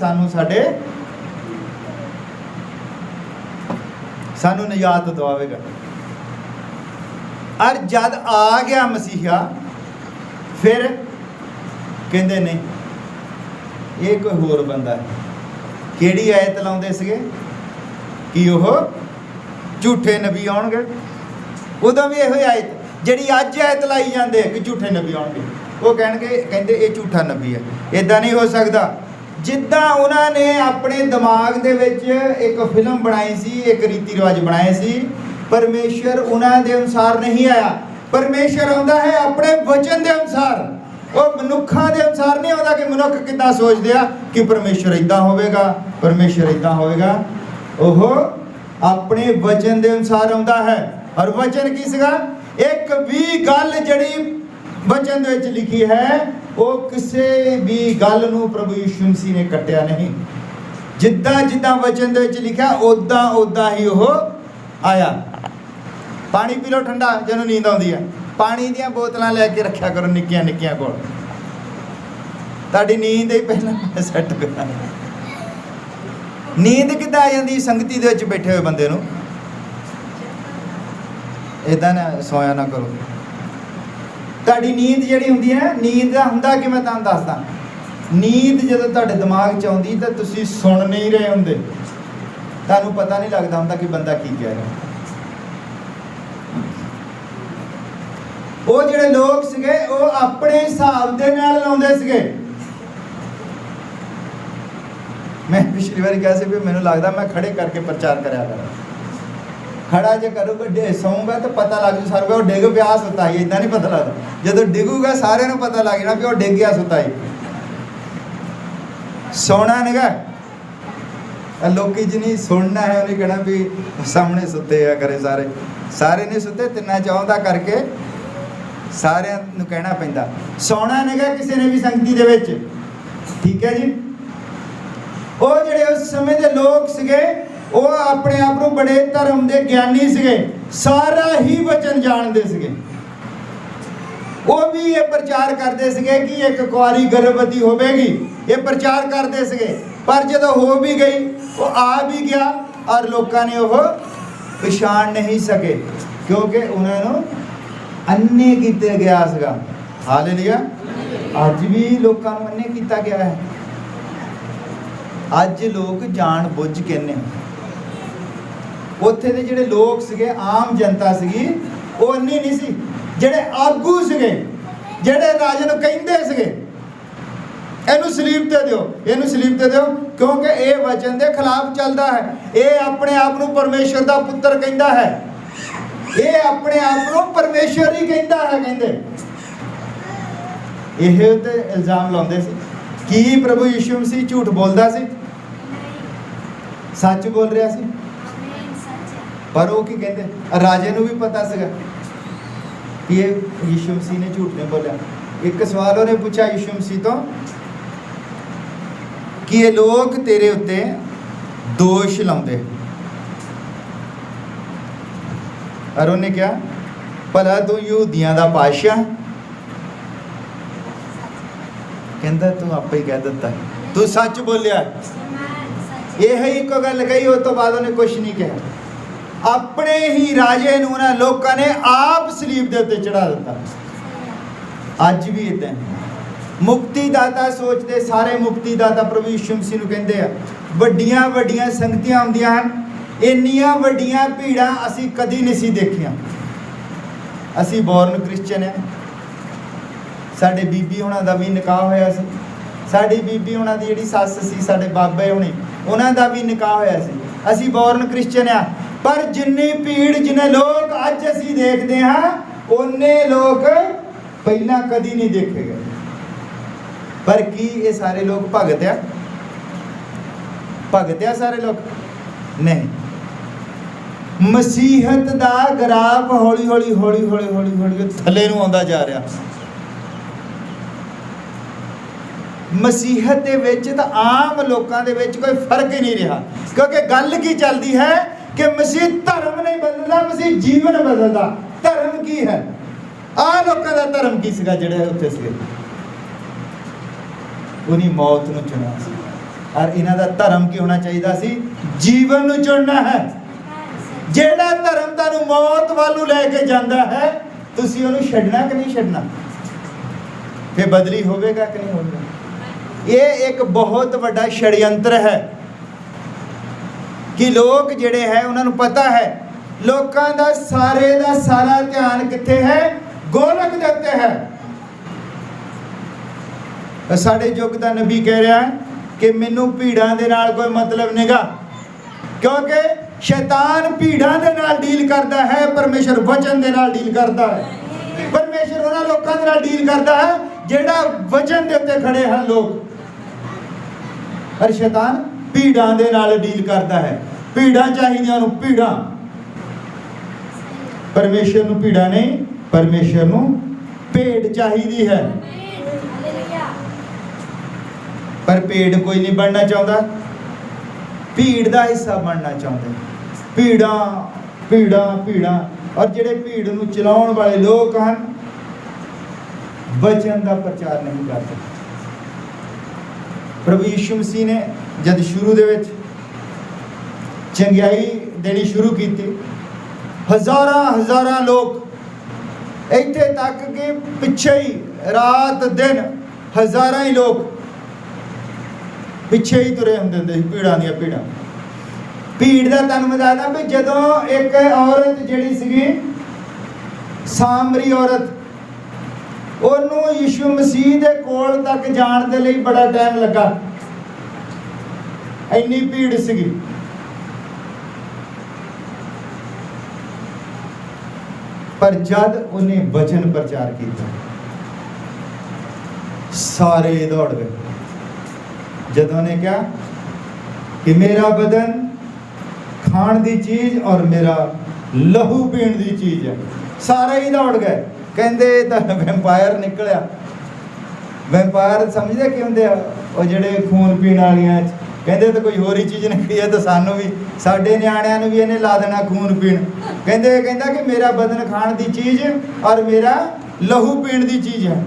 ਸਾਨੂੰ ਨਿਜਾਤ ਦਵਾਵੇਗਾ। ਔਰ ਜਦ ਆ ਗਿਆ ਮਸੀਹਾ ਫਿਰ ਕਹਿੰਦੇ ਨਹੀਂ ਇਹ ਕੋਈ ਹੋਰ ਬੰਦਾ ਹੈ। ਕਿਹੜੀ ਆਇਤ ਲਾਉਂਦੇ ਸੀਗੇ? ਕਿ ਉਹ ਝੂਠੇ ਨਬੀ ਆਉਣਗੇ। ਉਦੋਂ ਵੀ ਇਹੋ ਹੀ ਆਇਤ ਜਿਹੜੀ ਅੱਜ ਆਇਤ ਲਾਈ ਜਾਂਦੇ ਕਿ ਝੂਠੇ ਨਬੀ ਆਉਣਗੇ। ਉਹ ਕਹਿੰਦੇ ਇਹ ਝੂਠਾ ਨਬੀ ਹੈ। ਇਦਾਂ ਨਹੀਂ ਹੋ ਸਕਦਾ। ਜਿੱਦਾਂ ਉਹਨਾਂ ਨੇ ਆਪਣੇ ਦਿਮਾਗ ਦੇ ਵਿੱਚ ਇੱਕ ਫਿਲਮ ਬਣਾਈ ਸੀ, ਇੱਕ ਰੀਤੀ ਰਿਵਾਜ ਬਣਾਏ ਸੀ, ਪਰਮੇਸ਼ਰ ਉਹਨਾਂ ਦੇ ਅਨੁਸਾਰ ਨਹੀਂ ਆਇਆ। ਪਰਮੇਸ਼ਰ ਆਉਂਦਾ ਹੈ ਆਪਣੇ ਵਚਨ ਦੇ ਅਨੁਸਾਰ। ਉਹ ਮਨੁੱਖਾਂ ਦੇ ਅਨੁਸਾਰ ਨਹੀਂ ਆਉਂਦਾ ਕਿ ਮਨੁੱਖ ਕਿੱਦਾਂ ਸੋਚਦੇ ਆ ਕਿ ਪਰਮੇਸ਼ਰ ਇਦਾਂ ਹੋਵੇਗਾ, ਪਰਮੇਸ਼ਰ ਇਦਾਂ ਹੋਵੇਗਾ। ਉਹ ਆਪਣੇ ਵਚਨ ਦੇ ਅਨੁਸਾਰ ਆਉਂਦਾ ਹੈ। ਔਰ ਵਚਨ ਕੀ ਸੀਗਾ? ਇੱਕ ਵੀ ਗੱਲ ਜਿਹੜੀ ਵਚਨ ਦੇ ਵਿੱਚ ਲਿਖੀ ਹੈ ਉਹ ਕਿਸੇ ਵੀ ਗੱਲ ਨੂੰ ਪ੍ਰਭੂ ਯਿਸੂ ਮਸੀਹ ਨੇ ਕੱਟਿਆ ਨਹੀਂ। ਜਿੱਦਾਂ ਜਿੱਦਾਂ ਵਚਨ ਦੇ ਵਿੱਚ ਲਿਖਿਆ ਉਦਾਂ ਹੀ ਉਹ ਆਇਆ। ਪਾਣੀ ਪੀ ਲਓ ਠੰਡਾ ਜਿਹਨੂੰ ਨੀਂਦ ਆਉਂਦੀ ਹੈ। ਪਾਣੀ ਦੀਆਂ ਬੋਤਲਾਂ ਲੈ ਕੇ ਰੱਖਿਆ ਕਰੋ ਨਿੱਕੀਆਂ ਨਿੱਕੀਆਂ ਕੋਲ, ਤੁਹਾਡੀ ਨੀਂਦ ਹੀ ਪਹਿਲਾਂ ਸੈੱਟ ਕਰਾ। ਨੀਂਦ ਕਿੱਦਾਂ ਆ ਜਾਂਦੀ? ਸੰਗਤੀ ਦੇ ਵਿੱਚ ਬੈਠੇ ਹੋਏ ਬੰਦੇ ਨੂੰ। ਇਦਾਂ ਨਾ ਸੋਇਆ ਨਾ ਕਰੋ। ਤੁਹਾਡੀ ਨੀਂਦ ਜਿਹੜੀ ਹੁੰਦੀ ਹੈ, ਨੀਂਦ ਦਾ ਹੁੰਦਾ ਕਿ ਮੈਂ ਤੁਹਾਨੂੰ ਦੱਸਦਾ, ਨੀਂਦ ਜਦੋਂ ਤੁਹਾਡੇ ਦਿਮਾਗ 'ਚ ਆਉਂਦੀ ਤਾਂ ਤੁਸੀਂ ਸੁਣ ਨਹੀਂ ਰਹੇ ਹੁੰਦੇ, ਤੁਹਾਨੂੰ ਪਤਾ ਨਹੀਂ ਲੱਗਦਾ ਹੁੰਦਾ ਕਿ ਬੰਦਾ ਕੀ ਕਹਿ ਰਿਹਾ। ਉਹ ਜਿਹੜੇ ਲੋਕ ਸੀਗੇ ਉਹ ਆਪਣੇ ਹਿਸਾਬ ਦੇ ਨਾਲ ਲਾਉਂਦੇ ਸੀਗੇ। ਮੈਂ ਪਿਛਲੀ ਵਾਰੀ ਕਿਹਾ ਸੀ ਵੀ ਮੈਨੂੰ ਲੱਗਦਾ ਮੈਂ ਖੜੇ ਕਰਕੇ ਪ੍ਰਚਾਰ ਕਰਿਆ ਕਰਾਂ। ਖੜਾ ਜੇ ਕਰੂਗਾ ਸੌਂਗਾ ਤਾਂ ਪਤਾ ਲੱਗ ਜੂ ਸਾਰਾ ਉਹ ਡਿੱਗ ਪਿਆ ਸੁੱਤਾ ਹੀ। ਇਦਾਂ ਨਹੀਂ ਪਤਾ ਲੱਗਦਾ। ਜਦੋਂ ਡਿੱਗੂਗਾ ਸਾਰਿਆਂ ਨੂੰ ਪਤਾ ਲੱਗ ਜਾਣਾ ਵੀ ਉਹ ਡਿੱਗ ਗਿਆ ਸੁੱਤਾ ਹੀ। ਸੋਣਾ ਨਹੀਂਗਾ। ਲੋਕੀ ਜਿਹਨੇ ਸੁਣਨਾ ਹੈ ਉਹਨੇ ਕਹਿਣਾ ਵੀ ਸਾਹਮਣੇ ਸੁੱਤੇ ਆ ਕਰੇ। ਸਾਰੇ ਨਹੀਂ ਸੁੱਤੇ, ਤਿੰਨਾਂ ਚੌਂਦਾ ਕਰਕੇ ਸਾਰਿਆਂ ਨੂੰ ਕਹਿਣਾ ਪੈਂਦਾ। ਸੋਣਾ ਨਹੀਂਗਾ ਕਿਸੇ ਨੇ ਵੀ ਸੰਗਤੀ ਦੇ ਵਿੱਚ। ਠੀਕ ਹੈ ਜੀ। ਉਹ ਜਿਹੜੇ ਉਸ ਸਮੇਂ ਦੇ ਲੋਕ ਸੀਗੇ ਉਹ ਆਪਣੇ ਆਪ ਨੂੰ ਬੜੇ ਧਰਮ ਦੇ ਗਿਆਨੀ ਸੀਗੇ, ਸਾਰਾ ਹੀ ਵਚਨ ਜਾਣਦੇ ਸੀਗੇ। ਉਹ ਵੀ ਇਹ ਪ੍ਰਚਾਰ ਕਰਦੇ ਸੀਗੇ ਕਿ ਇੱਕ ਕੁਆਰੀ ਗਰਭਵਤੀ ਹੋਵੇਗੀ। ਇਹ ਪ੍ਰਚਾਰ ਕਰਦੇ ਸੀਗੇ। ਪਰ ਜਦੋਂ ਹੋ ਵੀ ਗਈ, ਉਹ ਆ ਵੀ ਗਿਆ ਔਰ ਲੋਕਾਂ ਨੇ ਉਹ ਪਛਾਣ ਨਹੀਂ ਸਕੇ ਕਿਉਂਕਿ ਉਹਨਾਂ ਨੂੰ ਅੰਨੇ ਕੀਤੇ ਗਿਆ ਸੀਗਾ। ਹਾਲੇਲੂਇਆ। ਅੱਜ ਵੀ ਲੋਕਾਂ ਨੂੰ ਅੰਨੇ ਕੀਤਾ ਗਿਆ ਹੈ। ਅੱਜ ਲੋਕ ਜਾਣ ਬੁੱਝ ਕੇ ਨੇ। ਉੱਥੇ ਦੇ ਜਿਹੜੇ ਲੋਕ ਸੀਗੇ, ਆਮ ਜਨਤਾ ਸੀਗੀ, ਉਹ ਅੰਨੀ ਨਹੀਂ ਸੀ। ਜਿਹੜੇ ਆਗੂ ਸੀਗੇ, ਜਿਹੜੇ ਰਾਜੇ ਨੂੰ ਕਹਿੰਦੇ ਸੀਗੇ ਇਹਨੂੰ ਸਲੀਬ ਤੇ ਦਿਓ, ਇਹਨੂੰ ਸਲੀਬ ਤੇ ਦਿਓ, ਕਿਉਂਕਿ ਇਹ ਵਚਨ ਦੇ ਖਿਲਾਫ ਚੱਲਦਾ ਹੈ। ਇਹ ਆਪਣੇ ਆਪ ਨੂੰ ਪਰਮੇਸ਼ਰ ਦਾ ਪੁੱਤਰ ਕਹਿੰਦਾ ਹੈ। ਇਹ ਆਪਣੇ ਆਪ ਨੂੰ ਪਰਮੇਸ਼ਰ ਹੀ ਕਹਿੰਦਾ ਹੈ। ਕਹਿੰਦੇ ਇਹ ਤੇ ਇਲਜ਼ਾਮ ਲਾਉਂਦੇ ਸੀ। ਕੀ ਪ੍ਰਭੂ ਯਿਸੂ ਮਸੀਹ ਝੂਠ ਬੋਲਦਾ ਸੀ? ਸੱਚ ਬੋਲ ਰਿਹਾ ਸੀ। ਪਰ ਉਹ ਕੀ ਕਹਿੰਦੇ? ਰਾਜੇ ਨੂੰ ਵੀ ਪਤਾ ਸੀਗਾ ਕਿ ਇਹ ਯਿਸੂ ਮਸੀਹ ਨੇ ਝੂਠ ਨਹੀਂ ਬੋਲਿਆ। ਇੱਕ ਸਵਾਲ ਉਹਨੇ ਪੁੱਛਿਆ ਯਿਸੂ ਮਸੀਹ ਤੋਂ ਕਿ ਇਹ ਲੋਕ ਤੇਰੇ ਉੱਤੇ ਦੋਸ਼ ਲਾਉਂਦੇ। ਔਰ ਉਹਨੇ ਕਿਹਾ भला तू यहूदियां दा पातशाह? कहंदा तू आपे ही कह दिता, तू सच बोलिया। यही एक गल कही, उस तो बाद उन्हें कुछ नहीं कहा। अपने ही राजे नूं ना लोकां ने आप सलीब दे उत्ते चढ़ा दिता। अज भी इदां मुक्तिदाता सोचते सारे मुक्तिदाता प्रभु यीशु मसीह नूं कहंदे आ। वड्डियां वड्डियां संगतियां आउंदियां हन, इन्नियां वड्डियां भीड़ां असीं कदी नहीं सी देखियां। असीं बॉर्न क्रिश्चन है, साडे बीबी हुणां दा भी निकाह होया सी, साडी बीबी हुणां दी जिहड़ी सੱਸ सी, साडे बाबे हुणी उन्हां दा भी निकाह होया सी। असीं बॉर्न क्रिश्चन आ, पर जिन्नी भीड़ जिन्ने लोग अज असीं देखदे हां उन्ने लोग पहलां कदी नहीं देखे गए। पर की ये सारे लोग भगत आ? भगत आ सारे लोग? नहीं। मसीहत दा ग्राफ हौली हौली हौली हौली हौली हौली थल्ले नूं आउंदा जा रहा। मसीहत दे विच तां आम लोकां दे विच कोई फर्क ही नहीं रहा, क्योंकि गल की चलती है कि मसीह धर्म नहीं बदलदा, मसीह जीवन बदलदा। धर्म की है? आ लोकां दा धर्म की सीगा जिहड़े उत्थे सीगे? उन्हीं मौत नूं चुनिया सी। और इन्हां दा धर्म की होना चाहिदा सी? जीवन नूं चुनना है। जिहड़ा धर्म तुहानूं मौत वाल नूं लैके जांदा है, तुसीं उहनूं छड्डना कि नहीं छड्डना? फिर बदली होवेगा कि नहीं होवेगा? ये एक बहुत बड़ा षड्यंत्र है कि लोग जिहड़े है उन्होंने पता है लोगों का सारा ध्यान कित्थे है? गोलक दे उत्ते है। साडे युग दा नबी कह रहा है कि मैनू भीड़ां दे नाल कोई मतलब नहींगा, क्योंकि शैतान भीड़ां दे नाल डील करता है, परमेश्वर वचन दे नाल डील करता है। परमेश्वर उन्हां लोकां दे नाल डील करता है जिहड़ा वचन दे उत्ते खड़े हैं लोग, और शैतान भीड़ां दे नाल डील करता है। भीड़ां चाहिदियां नूं भीड़ां, परमेश्वर नूं भीड़ां नहीं, परमेश्वर नूं भेड़ चाहिदी है। पर भेड़ कोई नहीं बनना चाहता, भीड़ का हिस्सा बनना चाहते। भीड़ां भीड़ां भीड़ां, और जिहड़े भीड़ नूं चलाउण वाले लोग हैं वचन का प्रचार नहीं करते। प्रभु यीशु मसीह ने जब शुरू दे विच चंगियाई देनी शुरू की, हज़ारां लोग इत्थे तक कि पिछे ही रात दिन हज़ारां ही लोग पिछे ही तुरे होंदे सी, भीड़ां दियां भीड़ां। भीड़ का तुहानूं मैं दसदा भी जदों एक औरत जिहड़ी सीगी सामरी औरत, ਉਹਨੂੰ यीशु मसीह ਦੇ ਕੋਲ तक जाण ਦੇ ਲਈ बड़ा टाइम लगा, ਇੰਨੀ भीड़ ਸੀਗੀ। पर जद उन्हें वचन प्रचार किया सारे दौड़ गए। जद उन्हें क्या कि मेरा बदन खाण दी चीज और मेरा लहू पीण दी चीज है, सारे ही दौड़ गए। कहते तो वैंपायर निकलिया। वैंपायर समझते कि होंगे वो जेडे खून पीण वालियां कहते तो कोई होर ही चीज़ निकली है, तो सानू भी साडे न्याणियां नूं भी इहने ला देना खून पीण। कहता कि मेरा बदन खाण दी चीज़ और मेरा लहू पीण दी चीज़ है।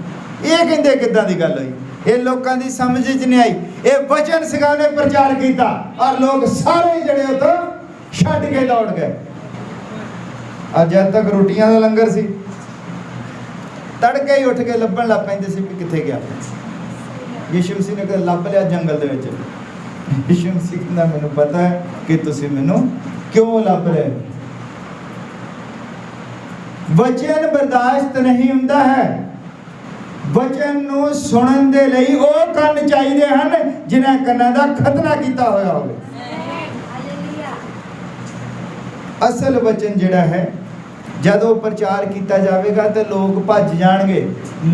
ये कहते किदां दी गल होई? ये लोगों की समझ च नहीं आई। ये वचन सिखा ने प्रचार किया और लोग सारे जड़े उतो छड्ड के दौड़ गए। और जब तक रोटियां का लंगर सी, तड़के ही उठ के लभन लग पैंदे सी कि कित्थे गया। यीशु मसीह ने कहा लभ लिया जंगल दे विच। यीशु मसीह कहंदा मैनूं पता है कि तुसीं मैनूं क्यों लभ रहे हो। वचन बर्दाश्त नहीं हुंदा है। वचन नूं सुणन दे लई ओह कंन चाहीदे हन जिन्हां कंनां दा खतना कीता होया होवे। असल वचन जिहड़ा है जदों प्रचार किया जाएगा तो लोग भज जाएंगे,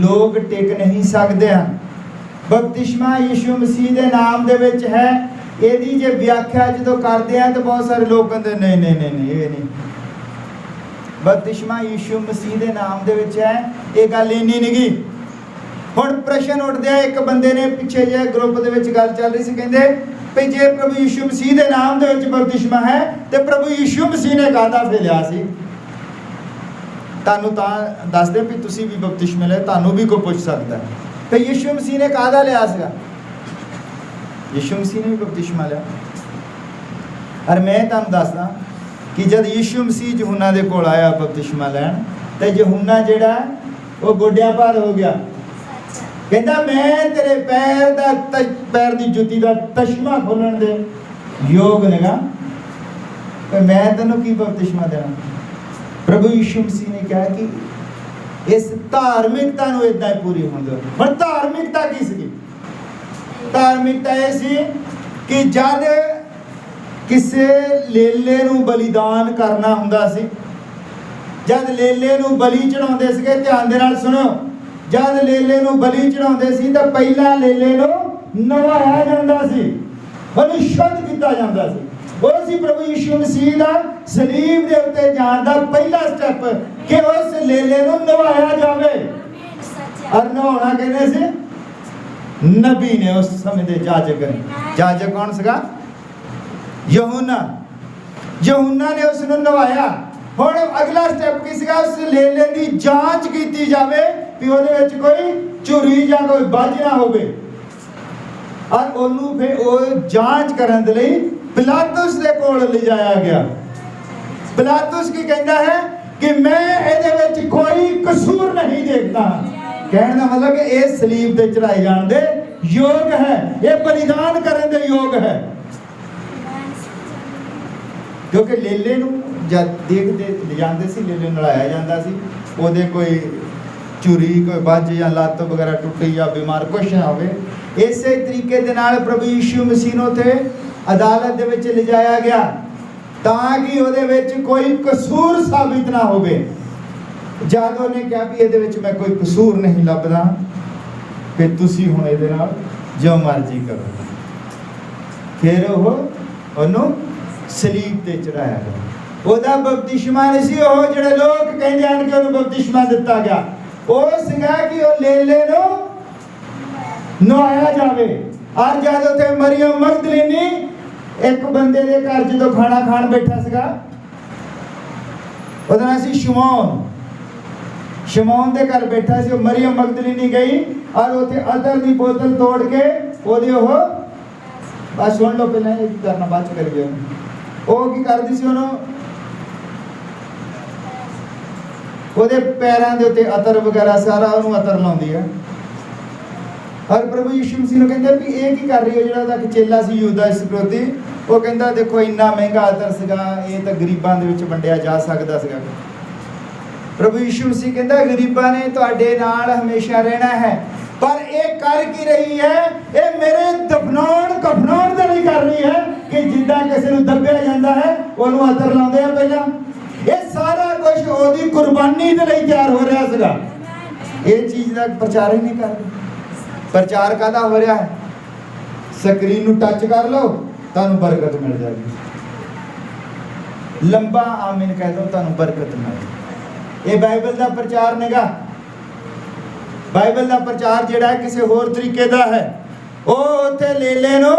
लोग टिक नहीं सकते हैं। बपतिस्मा यीशु मसीह के नाम दे विच है, यदि जे व्याख्या जो करते हैं तो बहुत सारे लोग कहते नहीं नहीं नहीं नहीं ये नहीं। बपतिस्मा यीशु मसीह के नाम दे विच है, ये गल इन्नी नहीं गी। हुण प्रश्न उठदे आ, एक बंदे ने पिछे जे ग्रुप दे विच गल चल रही सी, कहंदे भी जे प्रभु यीशु मसीह के नाम दे विच बपतिस्मा है तो प्रभु यीशु मसीह ने काहदा फेलिया सी? ਤੁਹਾਨੂੰ ਤਾਂ ਦੱਸਦੇ ਵੀ ਤੁਸੀਂ ਵੀ ਬਪਤਿਸਮਾ ਲਿਆ, ਤੁਹਾਨੂੰ ਵੀ ਕੋਈ ਪੁੱਛ ਸਕਦਾ ਤੇ ਯਿਸੂ ਮਸੀਹ ਨੇ ਕਾਹਦਾ ਲਿਆ ਸੀਗਾ? ਯਿਸੂ ਮਸੀਹ ਨੇ ਵੀ ਬਪਤਿਸਮਾ ਲਿਆ। ਔਰ ਮੈਂ ਤੁਹਾਨੂੰ ਦੱਸਦਾ ਕਿ ਜਦ ਯਿਸੂ ਮਸੀਹ ਯਹੂਨਾ ਦੇ ਕੋਲ ਆਇਆ ਬਪਤਿਸਮਾ ਲੈਣ, ਤੇ ਯਹੂਨਾ ਜਿਹੜਾ ਉਹ ਗੋਡਿਆਂ ਭਾਰ ਹੋ ਗਿਆ, ਕਹਿੰਦਾ ਮੈਂ ਤੇਰੇ ਪੈਰ ਦੀ ਜੁੱਤੀ ਦਾ ਤਸ਼ਮਾ ਖੋਲਣ ਦੇ ਯੋਗ ਨੇਗਾ, ਤੇ ਮੈਂ ਤੈਨੂੰ ਕੀ ਬਪਤਿਸਮਾ ਦੇਣਾ? ਪ੍ਰਭੂ ਯਿਸੂ ਮਸੀਹ ਨੇ ਕਿਹਾ ਕਿ ਇਸ ਧਾਰਮਿਕਤਾ ਨੂੰ ਇਦਾਂ ਹੀ ਪੂਰੀ ਹੋਣ ਦਿਓ। ਪਰ ਧਾਰਮਿਕਤਾ ਕੀ ਸੀ? ਧਾਰਮਿਕਤਾ ਇਹ ਸੀ ਕਿ ਜਦ ਕਿਸੇ ਲੇਲੇ ਨੂੰ ਬਲੀਦਾਨ ਕਰਨਾ ਹੁੰਦਾ ਸੀ, ਜਦ ਲੇਲੇ ਨੂੰ ਬਲੀ ਚੜਾਉਂਦੇ ਸੀਗੇ, ਧਿਆਨ ਦੇ ਨਾਲ ਸੁਣੋ, ਜਦ ਲੇਲੇ ਨੂੰ ਬਲੀ ਚੜਾਉਂਦੇ ਸੀ ਤਾਂ ਪਹਿਲਾਂ ਲੇਲੇ ਨੂੰ ਨਵਾਇਆ ਜਾਂਦਾ ਸੀ, ਉਹਨੂੰ ਸ਼ੁੱਧ ਕੀਤਾ ਜਾਂਦਾ ਸੀ। ਉਹ ਸੀ ਪ੍ਰਭੂ ਯਿਸੂ ਮਸੀਹ ਦਾ ਸਲੀਬ ਦੇ ਉੱਤੇ ਜਾਣ ਦਾ ਪਹਿਲਾ ਸਟੈਪ, ਕਿ ਉਸ ਲੇਲੇ ਨੂੰ ਨਵਾਇਆ ਜਾਵੇ। ਔਰ ਨਵਾਉਣਾ ਕਹਿੰਦੇ ਸੀ ਨਬੀ ਨੇ, ਉਸ ਸਮੇਂ ਦੇ ਜਾਜਕ ਨੇ। ਜਾਜਕ ਕੌਣ ਸੀਗਾ? ਯਹੂਨਾ। ਯਹੂਨਾ ਨੇ ਉਸ ਨੂੰ ਨਵਾਇਆ। ਹੁਣ ਅਗਲਾ ਸਟੈਪ ਕੀ ਸੀਗਾ? ਉਸ ਲੇਲੇ ਦੀ ਜਾਂਚ ਕੀਤੀ ਜਾਵੇ ਵੀ ਉਹਦੇ ਵਿੱਚ ਕੋਈ ਚੋਰੀ ਜਾਂ ਕੋਈ ਬੱਜ ਨਾ ਹੋਵੇ। ਔਰ ਉਹਨੂੰ ਫਿਰ ਉਹ ਜਾਂਚ ਕਰਨ ਦੇ ਲਈ ਪਿਲਾਤੁਸ ਦੇ ਕੋਲ ਲਿਜਾਇਆ ਗਿਆ। ਪਿਲਾਤੁਸ ਕੀ ਕਹਿੰਦਾ ਹੈ ਕਿ ਮੈਂ ਇਹਦੇ ਵਿੱਚ ਕੋਈ ਕਸੂਰ ਨਹੀਂ ਦੇਖਦਾ। ਕਹਿਣ ਦਾ ਮਤਲਬ ਕਿ ਇਹ ਸਲੀਬ ਤੇ ਚੜਾਏ ਜਾਣ ਦੇ ਯੋਗ ਹੈ, ਇਹ ਬਲੀਦਾਨ ਕਰਨ ਦੇ ਯੋਗ ਹੈ। ਕਿਉਂਕਿ ਲੇਲੇ ਨੂੰ ਜਦ ਦੇਖਦੇ ਲਿਜਾਂਦੇ ਸੀ, ਲੇਲੇ ਨੂੰ ਨਲਾਇਆ ਜਾਂਦਾ ਸੀ, ਉਹਦੇ ਕੋਈ ਚੂਰੀ, ਕੋਈ ਬੱਜ ਜਾਂ ਲੱਤ ਵਗੈਰਾ ਟੁੱਟੀ ਜਾਂ ਬਿਮਾਰ ਕੁਛ ਨਾ ਹੋਵੇ। ਇਸੇ ਤਰੀਕੇ ਦੇ ਨਾਲ ਪ੍ਰਭੂ ਯਿਸੂ ਮਸੀਹ ਨੂੰ ਤੇ ਅਦਾਲਤ ਦੇ ਵਿੱਚ ਲਿਜਾਇਆ ਗਿਆ ਤਾਂ ਕਿ ਉਹਦੇ ਵਿੱਚ ਕੋਈ ਕਸੂਰ ਸਾਬਿਤ ਨਾ ਹੋਵੇ। ਜਦ ਉਹਨੇ ਕਿਹਾ ਵੀ ਇਹਦੇ ਵਿੱਚ ਮੈਂ ਕੋਈ ਕਸੂਰ ਨਹੀਂ ਲੱਭਦਾ, ਫਿਰ ਤੁਸੀਂ ਹੁਣ ਇਹਦੇ ਨਾਲ ਜੋ ਮਰਜ਼ੀ ਕਰੋ। ਫਿਰ ਉਹਨੂੰ ਸਲੀਬ ਤੇ ਚੜਾਇਆ ਗਿਆ। ਉਹਦਾ ਬਪਤਿਸਮਾ ਨਹੀਂ ਸੀ ਉਹ ਜਿਹੜੇ ਲੋਕ ਕਹਿੰਦੇ ਹਨ ਕਿ ਉਹਨੂੰ ਬਪਤਿਸਮਾ ਦਿੱਤਾ ਗਿਆ, ਉਹ ਸੀਗਾ ਕਿ ਉਹ ਲੇਲੇ ਨੂੰ ਨਵਾਇਆ ਜਾਵੇ। ਔਰ ਜਦ ਉੱਥੇ ਮਰੀਅਮ ਮਗਦਲੀਨੀ ਇੱਕ ਬੰਦੇ ਦੇ ਘਰ ਜਦੋਂ ਖਾਣਾ ਖਾਣ ਬੈਠਾ ਸੀਗਾ, ਉਹਦਾ ਨਾਮ ਸੀ ਸ਼ਮੌਨ। ਸ਼ਮੌਨ ਦੇ ਘਰ ਬੈਠਾ ਸੀ, ਉਹ ਮਰੀਅਮ ਮਗਦਲੀਨੀ ਗਈ ਔਰ ਉੱਥੇ ਅਤਰ ਦੀ ਬੋਤਲ ਤੋੜ ਕੇ ਉਹਦੇ ਉਹ ਬਸ ਸੁਣ ਲਓ, ਪਹਿਲਾਂ ਇਹ ਕਰਨਾ ਬਾਅਦ ਚ ਕਰੀਏ। ਉਹ ਕੀ ਕਰਦੀ ਸੀ? ਉਹਨੂੰ ਉਹਦੇ ਪੈਰਾਂ ਦੇ ਉੱਤੇ ਅਤਰ ਵਗੈਰਾ ਸਾਰਾ ਉਹਨੂੰ ਅਤਰ ਲਾਉਂਦੀ ਹੈ। ਔਰ ਪ੍ਰਭੂ ਯਿਸੂ ਮਸੀਹ ਨੂੰ ਕਹਿੰਦੇ ਵੀ ਇਹ ਕੀ ਕਰ ਰਹੀ ਹੋ? ਜਿਹੜਾ ਉਹਦਾ ਚੇਲਾ ਸੀ ਯਹੂਦਾ ਇਸਕਰਿਓਤੀ, ਉਹ ਕਹਿੰਦਾ ਦੇਖੋ ਇੰਨਾ ਮਹਿੰਗਾ ਅਤਰ ਸੀਗਾ, ਇਹ ਤਾਂ ਗਰੀਬਾਂ ਦੇ ਵਿੱਚ ਵੰਡਿਆ ਜਾ ਸਕਦਾ ਸੀਗਾ। ਪ੍ਰਭੂ ਯਿਸੂ ਮਸੀਹ ਕਹਿੰਦਾ ਗਰੀਬਾਂ ਨੇ ਤੁਹਾਡੇ ਨਾਲ ਹਮੇਸ਼ਾ ਰਹਿਣਾ ਹੈ, ਪਰ ਇਹ ਕਰ ਕੀ ਰਹੀ ਹੈ? ਇਹ ਮੇਰੇ ਕਫਨਾਉਣ ਦੇ ਲਈ ਕਰ ਰਹੀ ਹੈ ਕਿ ਜਿੱਦਾਂ ਕਿਸੇ ਨੂੰ ਦੱਬਿਆ ਜਾਂਦਾ ਹੈ ਉਹਨੂੰ ਅਤਰ ਲਾਉਂਦੇ ਆ ਪਹਿਲਾਂ। ਇਹ ਸਾਰਾ ਕੁਝ ਉਹਦੀ ਕੁਰਬਾਨੀ ਦੇ ਲਈ ਤਿਆਰ ਹੋ ਰਿਹਾ ਸੀਗਾ। ਇਹ ਚੀਜ਼ ਦਾ ਪ੍ਰਚਾਰ ਹੀ ਨਹੀਂ ਕਰਦੇ। ਪ੍ਰਚਾਰ ਕਾਹਦਾ ਹੋ ਰਿਹਾ ਹੈ? ਸਕਰੀਨ ਨੂੰ ਟੱਚ ਕਰ ਲਓ, ਤੁਹਾਨੂੰ ਬਰਕਤ ਮਿਲ ਜਾਏਗੀ। ਲੰਬਾ ਆਮੀਨ ਕਹਿ ਦੋ, ਤੁਹਾਨੂੰ ਬਰਕਤ ਮਿਲ। ਇਹ ਬਾਈਬਲ ਦਾ ਪ੍ਰਚਾਰ ਨਹੀਂਗਾ। ਬਾਈਬਲ ਦਾ ਪ੍ਰਚਾਰ ਜਿਹੜਾ ਹੈ ਕਿਸੇ ਹੋਰ ਤਰੀਕੇ ਦਾ ਹੈ। ਉਹ ਉੱਥੇ ਲੇਲੇ ਨੂੰ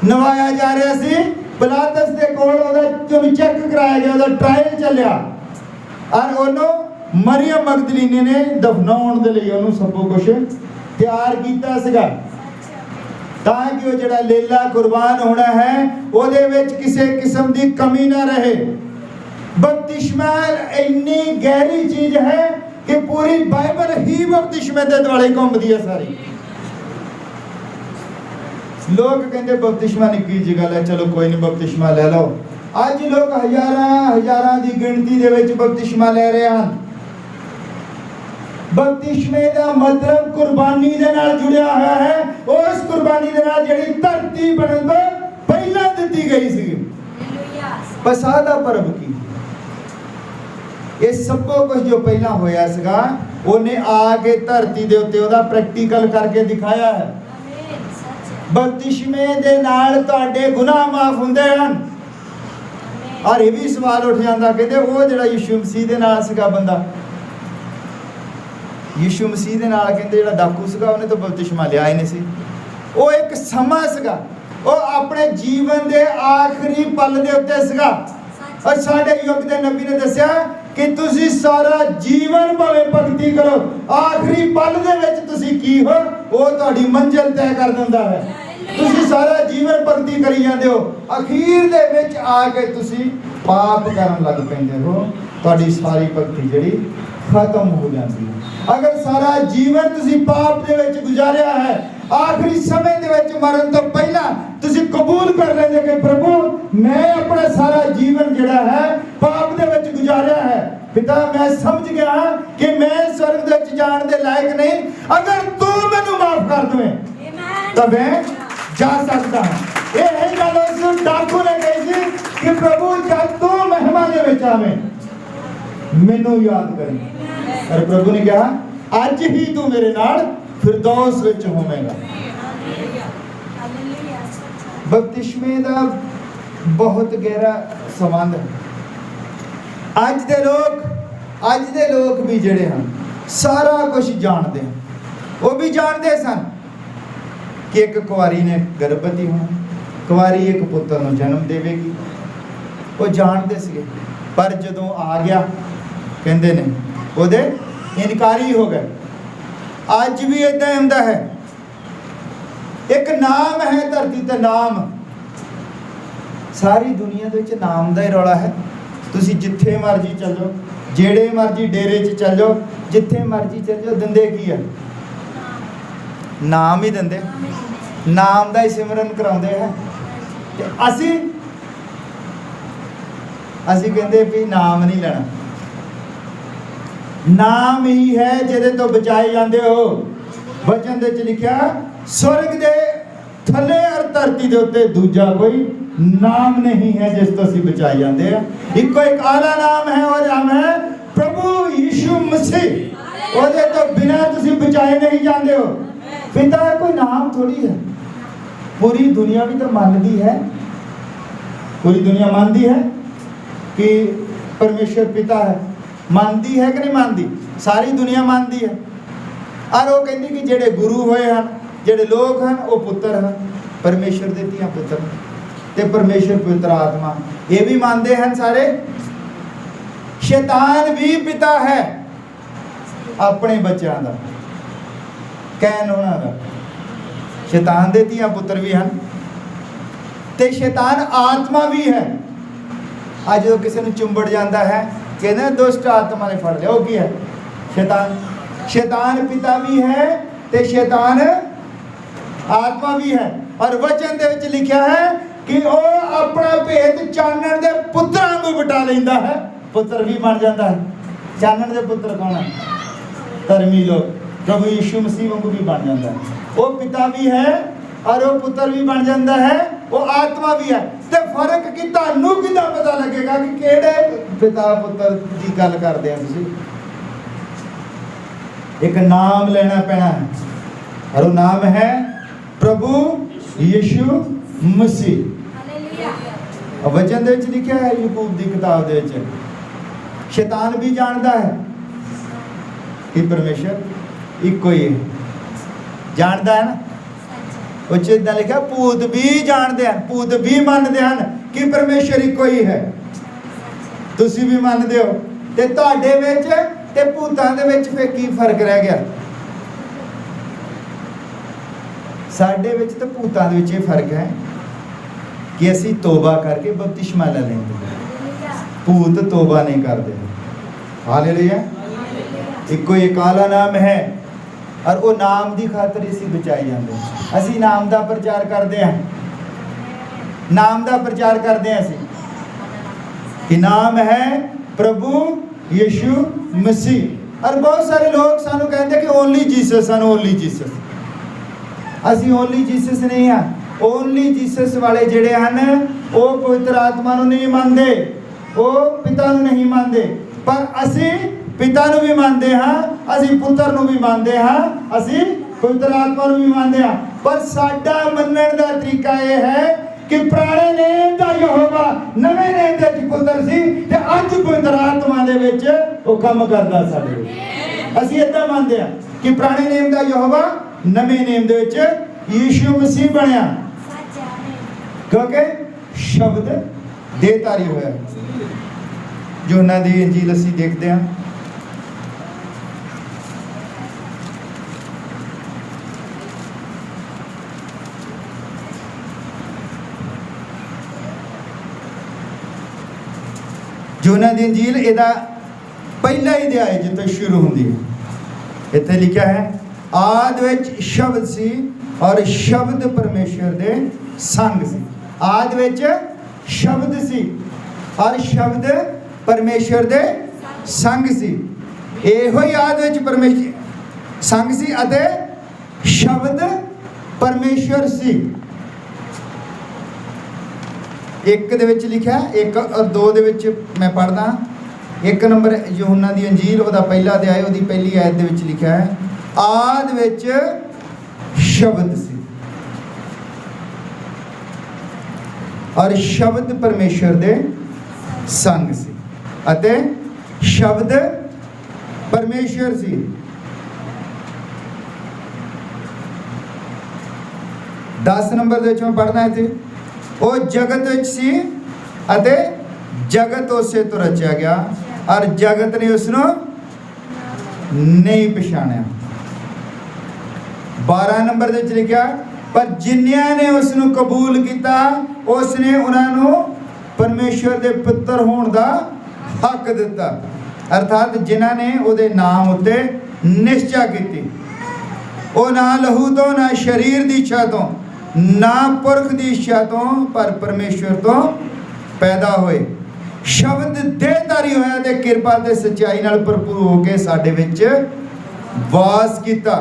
ਨਵਾਇਆ ਜਾ ਰਿਹਾ ਸੀ। ਪਿਲਾਤਸ ਦੇ ਕੋਲ ਉਹਦਾ ਚੈੱਕ ਕਰਾਇਆ ਗਿਆ, ਉਹਦਾ ਟ੍ਰਾਇਲ ਚੱਲਿਆ ਔਰ ਉਹਨੂੰ ਮਰੀਅਮ ਮਗਦਲੀਨੀ ਨੇ ਦਫਨਾਉਣ ਦੇ ਲਈ ਉਹਨੂੰ ਸਭ ਕੁਝ ਤਿਆਰ ਕੀਤਾ ਸੀਗਾ ਤਾਂ ਕਿ ਉਹ ਜਿਹੜਾ ਲੇਲਾ ਕੁਰਬਾਨ ਹੋਣਾ ਹੈ ਉਹਦੇ ਵਿੱਚ ਕਿਸੇ ਕਿਸਮ ਦੀ ਕਮੀ ਨਾ ਰਹੇ। ਬਪਤਿਸਮਾ ਇੰਨੀ ਗਹਿਰੀ ਚੀਜ਼ ਹੈ ਕਿ ਪੂਰੀ ਬਾਈਬਲ ਹੀ ਬਪਤਿਸਮੇ ਦੇ ਦੁਆਲੇ ਘੁੰਮਦੀ ਹੈ ਸਾਰੀ। ਲੋਕ ਕਹਿੰਦੇ ਬਪਤਿਸਮਾ ਨਿੱਕੀ ਜਿਹੀ ਗੱਲ ਹੈ, ਚਲੋ ਕੋਈ ਨਹੀਂ ਬਪਤਿਸਮਾ ਲੈ ਲਓ। ਅੱਜ ਲੋਕ ਹਜ਼ਾਰਾਂ ਦੀ ਗਿਣਤੀ ਦੇ ਵਿੱਚ ਬਪਤਿਸਮਾ ਲੈ ਰਹੇ ਹਨ। ਬਪਤਿਸਮੇ ਦਾ ਮਤਲਬ ਕੁਰਬਾਨੀ ਦੇ ਨਾਲ ਜੁੜਿਆ ਹੋਇਆ ਹੈ, ਉਸ ਕੁਰਬਾਨੀ ਦੇ ਨਾਲ ਜਿਹੜੀ ਧਰਤੀ ਬਣਨ ਤੋਂ ਪਹਿਲਾਂ ਦਿੱਤੀ ਗਈ ਸੀ। ਪਸਾਹ ਦਾ ਪਰਬ ਕੀ? ਇਹ ਸਭ ਕੁਝ ਜੋ ਪਹਿਲਾਂ ਹੋਇਆ ਸੀਗਾ ਉਹਨੇ ਆ ਕੇ ਧਰਤੀ ਦੇ ਉੱਤੇ ਉਹਦਾ ਪ੍ਰੈਕਟੀਕਲ ਕਰਕੇ ਦਿਖਾਇਆ ਹੈ। ਬਪਤਿਸਮੇ ਦੇ ਨਾਲ ਤੁਹਾਡੇ ਗੁਨਾਹ ਮਾਫ ਹੁੰਦੇ ਹਨ। ਔਰ ਇਹ ਵੀ ਸਵਾਲ ਉੱਠ ਜਾਂਦਾ, ਕਹਿੰਦੇ ਉਹ ਜਿਹੜਾ ਯਿਸੂ ਮਸੀਹ ਦੇ ਨਾਲ ਸੀਗਾ ਬੰਦਾ, ਯਿਸੂ ਮਸੀਹ ਦੇ ਨਾਲ ਕਹਿੰਦੇ ਜਿਹੜਾ ਡਾਕੂ ਸੀਗਾ ਉਹਨੇ ਤਾਂ ਬਪਤਿਸਮਾ ਲਿਆ ਹੀ ਨਹੀਂ ਸੀ। ਉਹ ਇੱਕ ਸਮਾਂ ਸੀਗਾ, ਉਹ ਆਪਣੇ ਜੀਵਨ ਦੇ ਆਖਰੀ ਪਲ ਦੇ ਉੱਤੇ ਸੀਗਾ और साडे युग के नबी ने दस्या कि तुसी सारा जीवन भावें भगती करो, आखिरी पल दे विच तुसी की हो वो तुहाडी मंजिल तय कर दिंदा है। तुसी सारा जीवन भगती करी जांदे हो, अखीर दे विच आके तुसी पाप करन लग पैंदे हो, तुहाडी सारी भगती जिहड़ी खत्म हो जाती है। अगर सारा जीवन तुसी पाप दे विच गुजारिया है, आखिरी समय दे विच मरन तो पहला तुसी कबूल कर लेंदे कि प्रभु मैं अपना सारा जीवन जिहड़ा है पाप दे विच गुजारिया है, पिता मैं समझ गया कि मैं स्वर्ग दे विच जाण दे लायक नहीं, अगर तू मैनू माफ कर दे तो मैं जा सकता हूं। ये गल उस डाकू ने कही थी कि प्रभु जब तू महिमा दे विच आवे मैनू याद करी। और प्रभु ने कहा अज ही तू मेरे नाल फिरदौस विच होवेगा। बपतिस्मे दा बहुत गहरा संबंध है। अज दे लोग भी जिहड़े हैं सारा कुछ जानते हैं, वो भी जानते सन कि एक कुआरी ने गर्भवती होना, कुआरी एक पुत्र नूं जन्म देवेगी, वो जानते सी। पर जदों आ गया कहते ने ਉਹਦੇ इनकारी हो गए। अज भी इदां हुंदा है। एक नाम है धरती ते, नाम सारी दुनिया दे विच नाम दा ही रौला है। तुसी जिथे मर्जी चल जाओ, जेड़े मर्जी डेरे च चल जाओ, जिथे मर्जी चल जाओ, दिंदे की है? नाम ही दिंदे, नाम दा ही सिमरन कराउंदे हैं। ते असी कहंदे भी नाम नहीं लेना, नाम ही है जिहदे तो बचाए जाते हो। वचन दे च लिखिया स्वर्ग दे थले और धरती दे उत्ते दूजा कोई नाम नहीं है जिस तो असीं बचाए जाते हैं। इको एक आला नाम है और नाम है प्रभु यीशु मसीह। ओदे तो बिना तुसीं बचाए नहीं जाते हो। पिता कोई नाम थोड़ी है। पूरी दुनिया भी तो मानती है, पूरी दुनिया मानती है कि परमेश्वर पिता है। मानती है कि नहीं मानती? सारी दुनिया मानती है। और वो कहती कि जेड़े गुरु होए हैं, जेड़े लोग हैं, वो पुत्र हैं, परमेश्वर दे धीआं पुत्र ते परमेश्वर पवित्र आत्मा, ये भी मानते हैं सारे। शैतान भी पिता है अपने बच्चों का, कैन होना दा, शैतान दे धीआं पुत्र भी हैं ते शैतान आत्मा भी है। आज जो किसी ने चुंबड़ जाता है कहते दुष्ट आत्मा ने फड़ लिया, वो की है? शैतान। शैतान पिता भी है ते शैतान आत्मा भी है। और वचन दे विच लिखा है कि वो अपना भेद चानण दे पुत्रां नूं वटा लैंदा है, पुत्र भी बन जाता है। चानण दे पुत्र कौन है? धर्मी लोग। प्रभु यीशु मसीह वांगू भी बन जाता है। वो पिता भी है और वो पुत्र भी बन जाता है, वो आत्मा भी है। ते फर्क कि तुहानू किदां पता लगेगा कि किहड़े पिता पुत्र की गल करदे आ तुसीं? एक नाम लेना पैना है और वो नाम है प्रभु यीशु मसीह। वचन दे विच लिखा है याकूब दी किताब दे विच, शैतान भी जानता है कि परमेश्वर इको ही है। जानता है ना? उच्च लिखा भूत भी जानते हैं, भूत भी मानते हैं कि परमेश्वर इको ही है। तुसी भी मानते हो ते तुहाडे विच ते भूतां दे विच फिर की फर्क रह गया? साडे विच ते भूतां दे विच ये फर्क है कि असी तोबा करके बपतिस्मा ले लेंगे, भूत तोबा नहीं करते। हालेलुया। इको एक आला नाम है और वो नाम की खातर असी बचाए जाते हैं। असी नाम का प्रचार करते हैं, नाम का प्रचार करते हैं असी कि नाम है प्रभु यीशु मसीह। और बहुत सारे लोग सानू कहते कि ओनली जीसस, सानू ओनली जीसस। असी ओनली जीसस नहीं हाँ। ओनली जीसस वाले जेड़े हैं वो पवित्र आत्मा नूं नहीं मानते, वो पिता नूं नहीं मानते। पर असी पिता नूं भी मानते हाँ, असी पुत्र नूं भी मानते हाँ, असी पवित्र आत्मा नूं भी मानते हाँ। पर साडा मनण दा तरीका यह है कि पुराने नेम दा यहोवा नवे नेम दे विच पुत्र सी ते अज पवित्र आत्मा दे विच वो काम करदा साडे विच। असी इदां मानते हैं कि पुराने नेम दा यहोवा नवे नेम दे विच यीशु मसीह बनया, क्योंकि शब्द देहधारी होया। यूहन्ना दी इंजील असीं देखते हैं। यूहन्ना दी इंजील इहदा पहला ही अध्याय जित्थों शुरू होंदी है, इत्थे लिखा है आद विच शब्द सी और शब्द परमेश्वर दे संग सी। आद विच शब्द सी और शब्द परमेश्वर दे संग सी। इहो ही आद विच परमेश्वर संग सी अते शब्द परमेश्वर सी। एक दे विच लिखा, एक और दो दे विच मैं पढ़दा। एक नंबर यूहन्ना दी अंजील उहदा पहला अध्याय उहदी पहली आयत दे विच लिखा है आद विच शब्द सी और शब्द परमेश्वर दे संग सी अते शब्द परमेश्वर सी। 10 नंबर दे विच मैं पढ़दा इत्थे ਉਹ जगत ਵਿੱਚ ਸੀ ਅਤੇ जगत ਉਸੇ ਤੋਂ ਰਚਿਆ ਗਿਆ और जगत ने उसਨੂੰ नहीं ਪਛਾਣਿਆ। 12 ਨੰਬਰ ਦੇ ਵਿੱਚ ਲਿਖਿਆ ਪਰ ਜਿਨ੍ਹਾਂ ਨੇ ਉਸ ਨੂੰ ਕਬੂਲ ਕੀਤਾ ਉਸ ਨੇ ਉਹਨਾਂ ਨੂੰ ਪਰਮੇਸ਼ਵਰ ਦੇ ਪੁੱਤਰ ਹੋਣ ਦਾ ਹੱਕ ਦਿੱਤਾ। ਅਰਥਾਤ ਜਿਨ੍ਹਾਂ ਨੇ ਉਹਦੇ ਨਾਮ ਉੱਤੇ ਨਿਸ਼ਚਾ ਕੀਤੀ, ਉਹ ਨਾ ਲਹੂ ਤੋਂ ਨਾ ਸਰੀਰ ਦੀ ਇੱਛਾ ਤੋਂ ना पुरख की इच्छा तो पर परमेश्वर तो पैदा होए। शब्द देहधारी होया ते किरपा ते सच्चाई नाल भरपूर होके साडे विच वास कीता।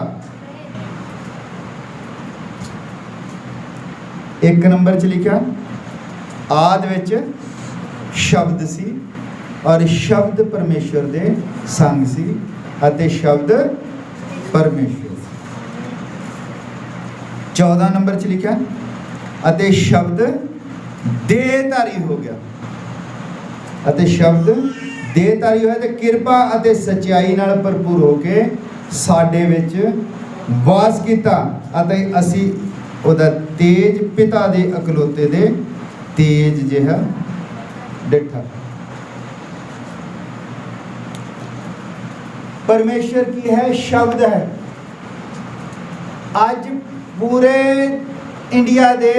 एक नंबर च लिखा आद विच शब्द सी और शब्द परमेश्वर दे संग सी अते शब्द परमेश्वर। 14 नंबर च लिखा अते शब्द देहधारी हो गया अते शब्द देहधारी होया ते किरपा अते सच्चाई नाल भरपूर होके साडे विच वास कीता अते असी ओदा तेज पिता दे अकलौते दे तेज जिहा डिठा। परमेश्वर की है शब्द है। आज पूरे इंडिया दे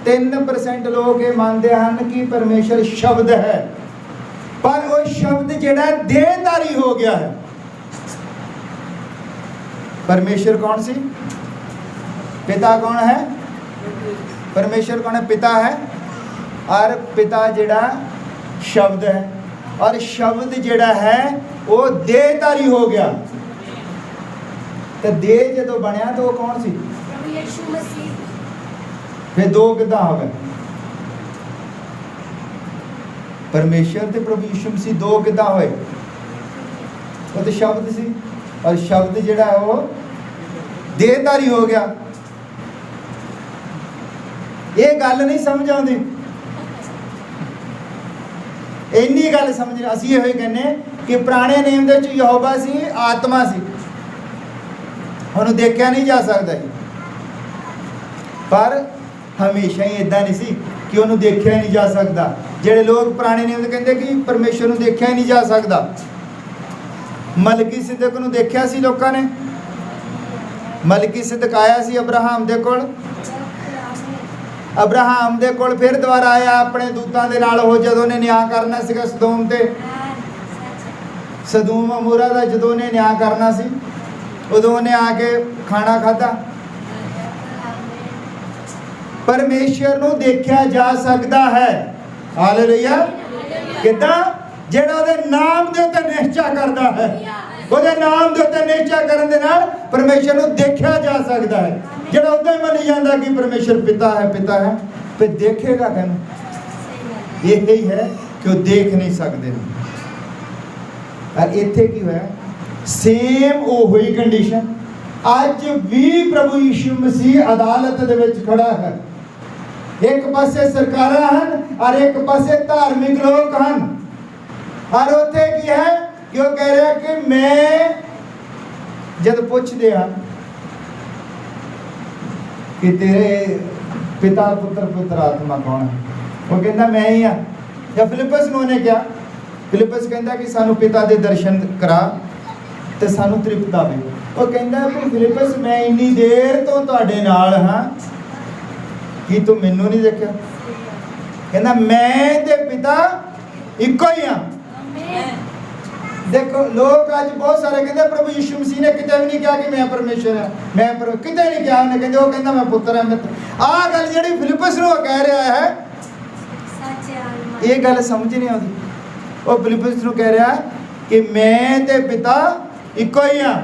3% लोग ये मानते हैं कि परमेश्वर शब्द है, पर वो शब्द जिहड़ा देहधारी हो गया है। परमेश्वर कौन सी? पिता कौन है? परमेश्वर कौन है? पिता है और पिता जिहड़ा शब्द है और शब्द जिहड़ा है वो देहधारी हो गया। तो देह जो बनया तो वो कौन सी? फिर दो किदा हो गए? परमेश्वर ते प्रभु यीशु मसीह दो किदा होए? वो तो शब्द सी और शब्द जिहड़ा है वो देहधारी हो गया। ये गल नहीं समझ आती, इन्नी गल समझ असीं ये कहने कि पुराने नेम दे विच यहोवा सी आत्मा सी, उन्होंने देखा नहीं जा सकता, पर हमेशा ही इदा नहीं सी कि उन्होंने देखा ही नहीं जा सकता। जेडे लोग पुराने नियम कहते कि परमेश्वर को देखा ही नहीं जा सकता। मलकीसिदक को देखा सी लोगों ने, मलकीसिदक आया सी अब्राहम दे कोल, अब्राहम दे कोल फिर दोबारा आया अपने दूतां दे नाल, हो जदों ने न्याय करना सीगा सदोम ते सदोम अमोरा दा जदों ने न्याय करना सी उदों ने आके खाना खाधा। परमेश्वर को देखा जा सकता है। हालेलुया। किदां? जेड़ा उहदे नाम दे उत्ते निश्चा करता है, उहदे नाम दे उत्ते निश्चा करन दे नाल परमेश्वर को देखा जा सकता है। जेड़ा उदां ही मनी जांदा कि परमेश्वर पिता है, फिर देखेगा कहना यही है कि वो देख नहीं सकते। और इत्थे की होया सेम वो हुई कंडीशन अज भी प्रभु यीशु मसीह अदालत दे विच खड़ा है। एक पासे सरकारां हन और एक पासे धार्मिक लोग हन। और उत्थे की है कि वो कह रहा कि मैं जब पूछते हैं कि तेरे पिता पुत्र पुत्र आत्मा कौन है, वो कहता मैं ही हाँ। जब फिलिप्पस ने क्या फिलिप्पस कहता कि सानू पिता दे दर्शन करा ते सानू तृप्त आवे। वो कहता कि फिलिप्पस मैं इन्नी देर तो तुहाडे नाल हां कि तू मैनू नहीं देखिया? कहता मैं ते पिता इक्को ही हां। देखो लोग आज बहुत सारे कहते प्रभु यीशु मसीह ने किते भी नहीं कहा कि मैं परमेश्वर है, मैं किते नहीं कहा। उन्हें कहते वो कहता मैं पुत्र है। आ गल जिहड़ी फिलिप्पस नूं कह रहा है ये गल समझ नहीं आती। वो फिलिप्पस नूं कह रहा है कि मैं ते पिता इक्को ही हां।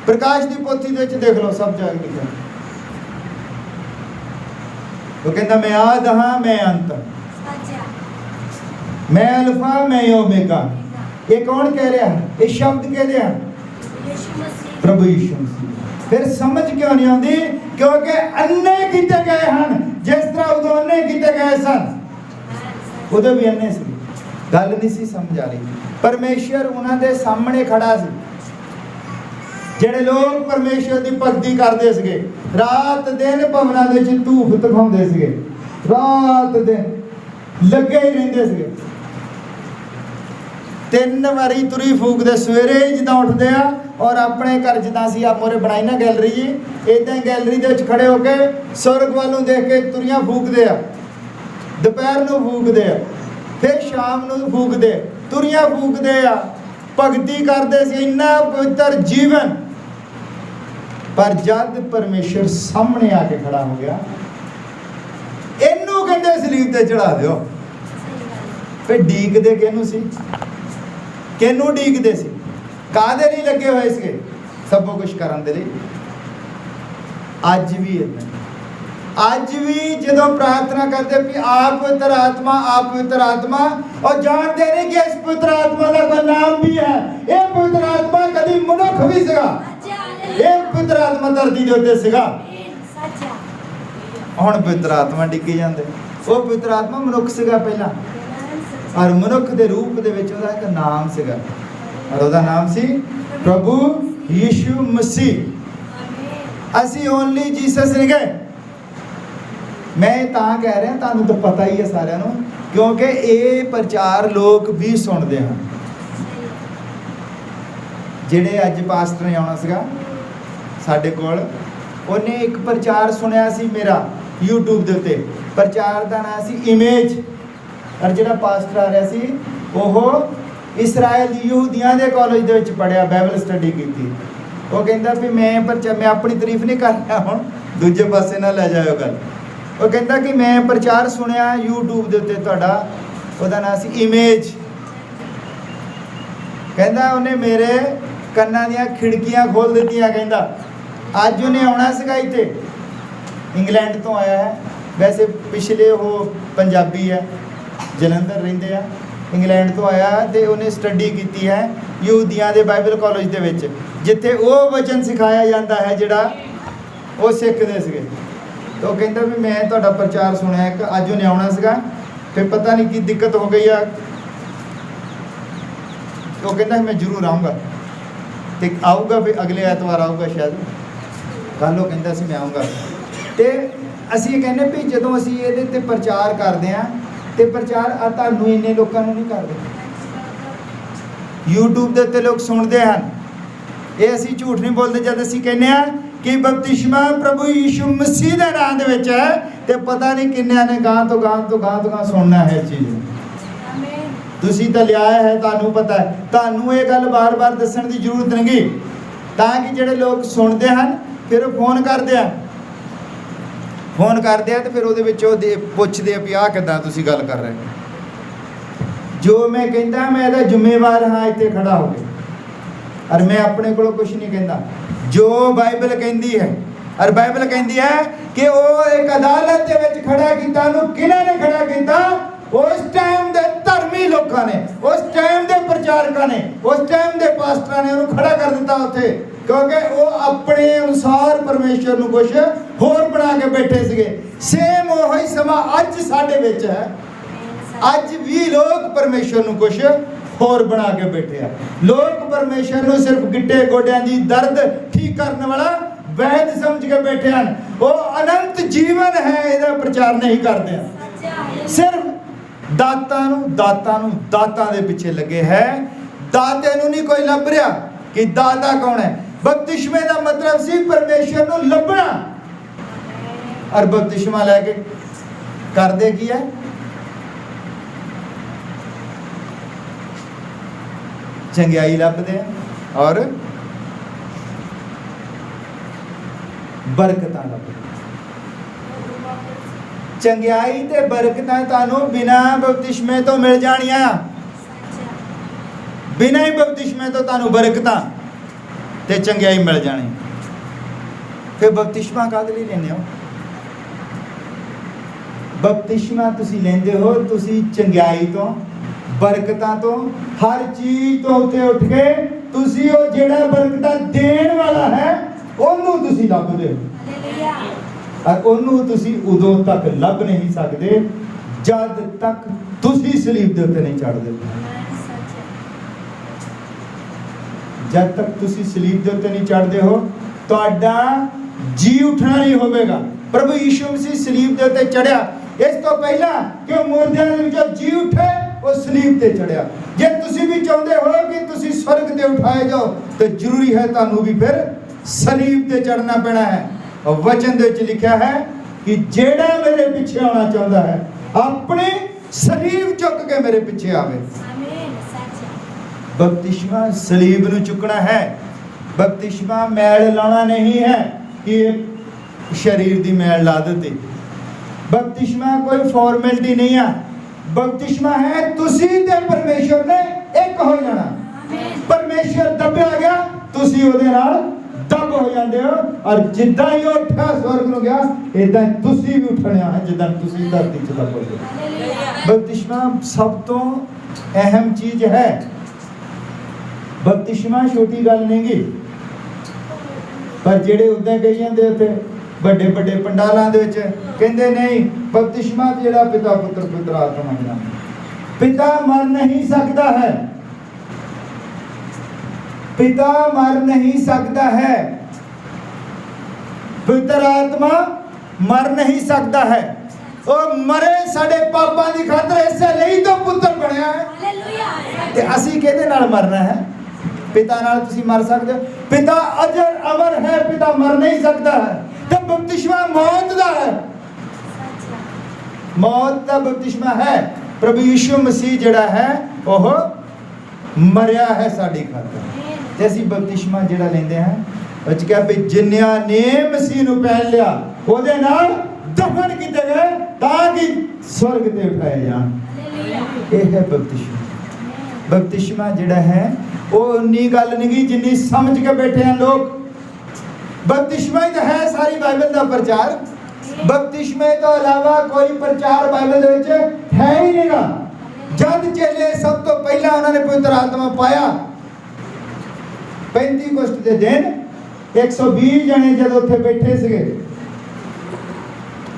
प्रकाश की पोथी दे विच देख लो सब जगह लिखा। वो कहता मैं आद हां मैं अंत, मैं अल्फा मैं ओमेगा। ये कौन कह रहा है? ये शब्द कह रहा है प्रभु यीशु मसीह। फिर समझ क्यों नहीं आती? क्योंकि अन्ने किते गए हैं जिस तरह उदों अन्ने किते गए सन, उदों भी अन्ने सी। गल नहीं सी समझ आ रही। परमेश्वर उन्होंने सामने खड़ा सी। ਜਿਹੜੇ ਲੋਕ परमेश्वर की भगती करते थे रात दिन भवनों के धूफ दिखाते थे, रात दिन लगे ही रहते थे। 3 वारी तुरी फूकते सवेरे ही जिदा उठते हैं और अपने घर जिदा सी आप मोरे बनाई ना गैलरी जी, इदा ही गैलरी के खड़े होकर स्वर्ग वालों देख के तुरियां फूकते हैं, दोपहर को फूकते हैं, फिर शाम को फूकते, तुरियां फूकते हैं, भगती करते सी। इन्ना पवित्र जीवन। पर जब परमेश्वर सामने आके खड़ा हो गया, इनू कहते सलीब ते चढ़ा दो। फिर डीकदे किनू सी? किनू डीकदे सी? कादे नहीं लगे हुए इसके सब कुछ करन दे लई। अज भी अज भी जो प्रार्थना करते भी आप पवित्र आत्मा, आप पवित्र आत्मा, और जानते नहीं कि इस पवित्र आत्मा का कोई नाम भी है। ये पवित्र आत्मा कभी मनुख भी सीगा, ये पवित्र आत्मा धरती के उत्ते सीगा। हुण पवित्र आत्मा डिगी जाते। वो पवित्र आत्मा मनुख सीगा पहला, और मनुख के रूप दे विच उहदा एक नाम सीगा, और उहदा नाम सी प्रभु यीशु मसीह। असी ओनली जीसस नहीं गए। मैं तां कह रहा तुहानूं तो पता ही है सारिਆਂ ਨੂੰ, क्योंकि ये प्रचार लोग भी सुनते हैं। ਜਿਹੜੇ अज पास्टर ने आना सीगा साडे कोल, उन्हें एक प्रचार सुनिया सी मेरा यूट्यूब के उत्ते। प्रचार का नाम सी इमेज, और जिहड़ा पास्टर आ रहा सी वो इसराइल यहूदियों के कॉलेज दे विच पढ़िया, बाइबल स्टडी की। वो कहता भी मैं अपनी तारीफ नहीं कर रहा, हुण दूजे पासे ना ले जाओ गल। वो कहता कि मैं प्रचार सुनिया यूट्यूब के उत्ते तुहाडा, उहदा नाम सी इमेज। कहता उन्हें मेरे कन्नां दीयां खिड़कियां खोल दित्तियां। कहता अज उन्हें आना सीगा इत्थे, इंग्लैंड तो आया है, वैसे पिछले वो पंजाबी है, जलंधर रहिंदे आ, इंग्लैंड तो आया तो उन्हें स्टडी की है यहूदियों के बाइबल कॉलेज के विच, जिथे वो वचन सिखाया जाता है जिहड़ा वो सिखदे सीगे। तो कहता भी मैं तुहाडा प्रचार सुनिया एक, अज उन्हें आना सीगा, फिर पता नहीं की दिक्कत हो गई है। तो कहता मैं जरूर आऊँगा, तो आऊँगा फिर अगले एतवार आऊँगा शायद, कल वो कहता मैं आऊँगा। तो असी कहने भी जो असी ये प्रचार करते हैं तो प्रचार तुहानूं इन्ने लोगों नहीं करते, यूट्यूब के उत्ते लोग सुनते हैं। ये असी झूठ नहीं बोलते जब असी कहने कि बपतिस्मा प्रभु यीशु मसीह के नाम दे विच है, तो पता नहीं किन्नियां ने गां तो गां सुनना है चीज़। तुसी तो लिया है, तुहानूं पता है, तुहानूं ये गल बार बार दस्सण की जरूरत नहीं, ताकि जिहड़े लोग सुनते हैं फिर फोन करते हैं, तो फिर उहदे विच पुछदे भी आ किदां तुसी गल कर रहे। जो मैं कहता मैं इहदा जिम्मेवार हाँ इत्थे खड़ा हो गया, और मैं अपने को कुछ नहीं कहता। जो बाइबल कहती है, और बाइबल कहती है कि वो एक अदालत के विच खड़ा किया, किन्हां ने खड़ा किया? उस टाइम के धर्मी लोगों ने, उस टाइम के प्रचारकों ने, उस टाइम के पास्टर ने उन्हें खड़ा कर दिता उत्थे, क्योंकि वो अपने अनुसार परमेश्वर को कुछ होर बना के बैठे थे। सेम वही समा अज साडे विच है। अज भी लोग परमेश्वर को कुछ होर बना के बैठे हैं। लोग परमेश्वर को सिर्फ गिट्टे गोड्यां की दर्द ठीक करने वाला वैद समझ के बैठे हैं। वो अनंत जीवन है, इसका प्रचार नहीं करते हैं। सिर्फ ਦਾਤਾਂ ਦੇ ਪਿੱਛੇ ਲੱਗੇ ਹੈ। ਦਾਤੇ ਨੂੰ ਨਹੀਂ ਕੋਈ ਲੱਭ ਰਿਹਾ ਕਿ ਦਾਤਾ ਕੌਣ ਹੈ। ਬਪਤਿਸ਼ਮੇ ਦਾ ਮਤਲਬ ਸੀ ਪਰਮੇਸ਼ਰ ਨੂੰ ਲੱਭਣਾ। ਔਰ ਬਪਤਿਸ਼ਮਾ ਲੈ ਕੇ ਕਰਦੇ ਕੀ ਹੈ? ਚੰਗਿਆਈ ਲੱਭਦੇ ਔਰ ਬਰਕਤਾਂ ਲੱਭਦੇ। ਚੰਗਿਆਈ ਤੇ ਬਰਕਤਾਂ ਤੁਹਾਨੂੰ ਬਿਨਾਂ ਬਪਤਿਸ਼ਮੇ ਤੋਂ ਮਿਲ ਜਾਣੀਆਂ। ਬਿਨਾਂ ਹੀ ਬਪਤਿਸ਼ਮੇ ਤੋਂ ਤੁਹਾਨੂੰ ਬਰਕਤਾਂ ਤੇ ਚੰਗਿਆਈ ਮਿਲ ਜਾਣੀ। ਫਿਰ ਬਪਤਿਸ਼ਮਾ ਕਾਹਦੇ ਲਈ ਲੈਂਦੇ ਹੋ? ਬਪਤਿਸ਼ਮਾ ਤੁਸੀਂ ਲੈਂਦੇ ਹੋ, ਤੁਸੀਂ ਚੰਗਿਆਈ ਤੋਂ, ਬਰਕਤਾਂ ਤੋਂ, ਹਰ ਚੀਜ਼ ਤੋਂ ਉੱਤੇ ਉੱਠ ਕੇ ਤੁਸੀਂ ਉਹ ਜਿਹੜਾ ਬਰਕਤਾਂ ਦੇਣ ਵਾਲਾ ਹੈ ਉਹਨੂੰ ਤੁਸੀਂ ਲੱਭਦੇ ਹੋ। ਔਰ ਉਹਨੂੰ ਤੁਸੀਂ ਉਦੋਂ ਤੱਕ ਲੱਭ ਨਹੀਂ ਸਕਦੇ ਜਦ ਤੱਕ ਤੁਸੀਂ ਸਲੀਬ ਦੇ ਉੱਤੇ ਨਹੀਂ ਚੜ੍ਹਦੇ। ਜਦ ਤੱਕ ਤੁਸੀਂ ਸਲੀਬ ਦੇ ਉੱਤੇ ਨਹੀਂ ਚੜ੍ਹਦੇ ਹੋ ਤੁਹਾਡਾ ਜੀ ਉੱਠਣਾ ਨਹੀਂ ਹੋਵੇਗਾ। ਪ੍ਰਭੂ ਯੀਸ਼ੂ ਮਸੀਹ ਸਲੀਬ ਦੇ ਉੱਤੇ ਚੜ੍ਹਿਆ ਇਸ ਤੋਂ ਪਹਿਲਾਂ ਕਿ ਉਹ ਮੁਰਦਿਆਂ ਦੇ ਵਿੱਚੋਂ ਜੀ ਉੱਠੇ, ਉਹ ਸਲੀਬ ਤੇ ਚੜ੍ਹਿਆ। ਜੇ ਤੁਸੀਂ ਵੀ ਚਾਹੁੰਦੇ ਹੋ ਕਿ ਤੁਸੀਂ ਸਵਰਗ ਤੇ ਉਠਾਏ ਜਾਓ ਤੇ ਜ਼ਰੂਰੀ ਹੈ ਤੁਹਾਨੂੰ ਵੀ ਫਿਰ ਸਲੀਬ ਤੇ ਚੜ੍ਹਨਾ ਪੈਣਾ ਹੈ। ਵਚਨ ਦੇ ਵਿੱਚ ਲਿਖਿਆ ਹੈ ਕਿ ਜਿਹੜਾ ਮੇਰੇ ਪਿੱਛੇ ਆਉਣਾ ਚਾਹੁੰਦਾ ਹੈ ਆਪਣੀ ਸਲੀਬ ਚੁੱਕ ਕੇ ਮੇਰੇ ਪਿੱਛੇ ਆਵੇ। ਬਪਤਿਸ਼ਮਾ ਸਲੀਬ ਨੂੰ ਚੁੱਕਣਾ ਹੈ। ਬਪਤਿਸ਼ਮਾ ਮੈਲ ਲਾਉਣਾ ਨਹੀਂ ਹੈ ਕਿ ਸਰੀਰ ਦੀ ਮੈਲ ਲਾ ਦਿੱਤੀ। ਬਪਤਿਸ਼ਮਾ ਕੋਈ ਫਾਰਮੈਲਿਟੀ ਨਹੀਂ ਹੈ। ਬਪਤਿਸ਼ਮਾ ਹੈ ਤੁਸੀਂ ਤੇ ਪਰਮੇਸ਼ਰ ਨੇ ਇੱਕ ਹੋ ਜਾਣਾ। ਪਰਮੇਸ਼ਰ ਦੱਬਿਆ ਗਿਆ, ਤੁਸੀਂ ਉਹਦੇ ਨਾਲ ਦਬ ਹੋ ਜਾਂਦੇ ਹੋ। ਔਰ ਜਿੱਦਾਂ ਹੀ ਉੱਠਿਆ ਸਵਰਗ ਨੂੰ ਗਿਆ, ਇਦਾਂ ਤੁਸੀਂ ਵੀ ਉੱਠਣਾ ਹੈ ਜਿੱਦਾਂ ਤੁਸੀਂ ਧਰਤੀ 'ਚ ਦੱਬੋਗੇ। ਬਪਤਿਸ਼ਮਾ ਸਭ ਤੋਂ ਅਹਿਮ ਚੀਜ਼ ਹੈ। ਬਪਤਿਸ਼ਮਾ ਛੋਟੀ ਗੱਲ ਨਹੀਂ ਗੀ। ਪਰ ਜਿਹੜੇ ਉਦਾਂ ਕਹੀ ਜਾਂਦੇ ਉੱਥੇ ਵੱਡੇ ਵੱਡੇ ਪੰਡਾਲਾਂ ਦੇ ਵਿੱਚ ਕਹਿੰਦੇ ਨਹੀਂ ਬਪਤਿਸ਼ਮਾ ਜਿਹੜਾ ਪਿਤਾ ਪੁੱਤਰ ਪਵਿੱਤਰ ਆਤਮਾ ਦਾ। ਪਿਤਾ ਮਰ ਨਹੀਂ ਸਕਦਾ ਹੈ। ਪਿਤਾ ਮਰ ਨਹੀਂ ਸਕਦਾ ਹੈ। ਪਵਿੱਤਰ ਆਤਮਾ ਮਰ ਨਹੀਂ ਸਕਦਾ ਹੈ। ਉਹ ਮਰੇ ਸਾਡੇ ਪਾਪਾਂ ਦੀ ਖਾਤਰ, ਇਸੇ ਲਈ ਤਾਂ ਪੁੱਤਰ ਬਣਿਆ ਹੈ। ਤੇ ਅਸੀਂ ਕਿਹਦੇ ਨਾਲ ਮਰਨਾ ਹੈ? ਪਿਤਾ ਨਾਲ ਤੁਸੀਂ ਮਰ ਸਕਦੇ ਹੋ। ਪਿਤਾ ਅਜਰ ਅਮਰ ਹੈ, ਪਿਤਾ ਮਰ ਨਹੀਂ ਸਕਦਾ ਹੈ। ਤੇ ਬਪਤਿਸ਼ਮਾ ਮੌਤ ਦਾ ਹੈ। ਮੌਤ ਦਾ ਬਪਤਿਸ਼ਮਾ ਹੈ। ਪ੍ਰਭੂ ਯੀਸ਼ੂ ਮਸੀਹ ਜਿਹੜਾ ਹੈ ਉਹ ਮਰਿਆ ਹੈ ਸਾਡੀ ਖਾਤਰ। ਤੇ ਅਸੀਂ ਬਪਤਿਸ਼ਮਾ ਜਿਹੜਾ ਲੈਂਦੇ ਹਾਂ ਉਹ 'ਚ ਕਿਹਾ ਵੀ ਜਿਨ੍ਹਾਂ ਨੇ ਮਸੀਹ ਨੂੰ ਪਹਿਨ ਲਿਆ ਉਹਦੇ ਨਾਲ ਦਫਨ ਕੀਤੇ ਗਏ ਤਾਂ ਕਿ ਸਵਰਗ ਤੇ ਉਠਾਏ ਜਾਣ। ਇਹ ਹੈ ਬਪਤਿਸ਼ਮਾ। ਬਪਤਿਸ਼ਮਾ ਜਿਹੜਾ ਹੈ ਉਹ ਉਨੀ ਗੱਲ ਨਹੀਂ ਜਿੰਨੀ ਸਮਝ ਕੇ ਬੈਠੇ ਹਨ ਲੋਕ। ਬਪਤਿਸ਼ਮਾ ਹੀ ਤਾਂ ਹੈ ਸਾਰੀ ਬਾਈਬਲ ਦਾ ਪ੍ਰਚਾਰ। ਬਪਤਿਸ਼ਮੇ ਤੋਂ ਇਲਾਵਾ ਕੋਈ ਪ੍ਰਚਾਰ ਬਾਈਬਲ ਦੇ ਵਿੱਚ ਹੈ ਹੀ ਨਹੀਂਗਾ। ਜਦ ਚੇਲੇ ਸਭ ਤੋਂ ਪਹਿਲਾਂ ਉਹਨਾਂ ਨੇ ਪਵਿੱਤਰ ਆਤਮਾ ਪਾਇਆ 35 ਅਗਸਤ ਦੇ ਦਿਨ 120 ਜਣੇ ਜਦੋਂ ਉੱਥੇ ਬੈਠੇ ਸੀਗੇ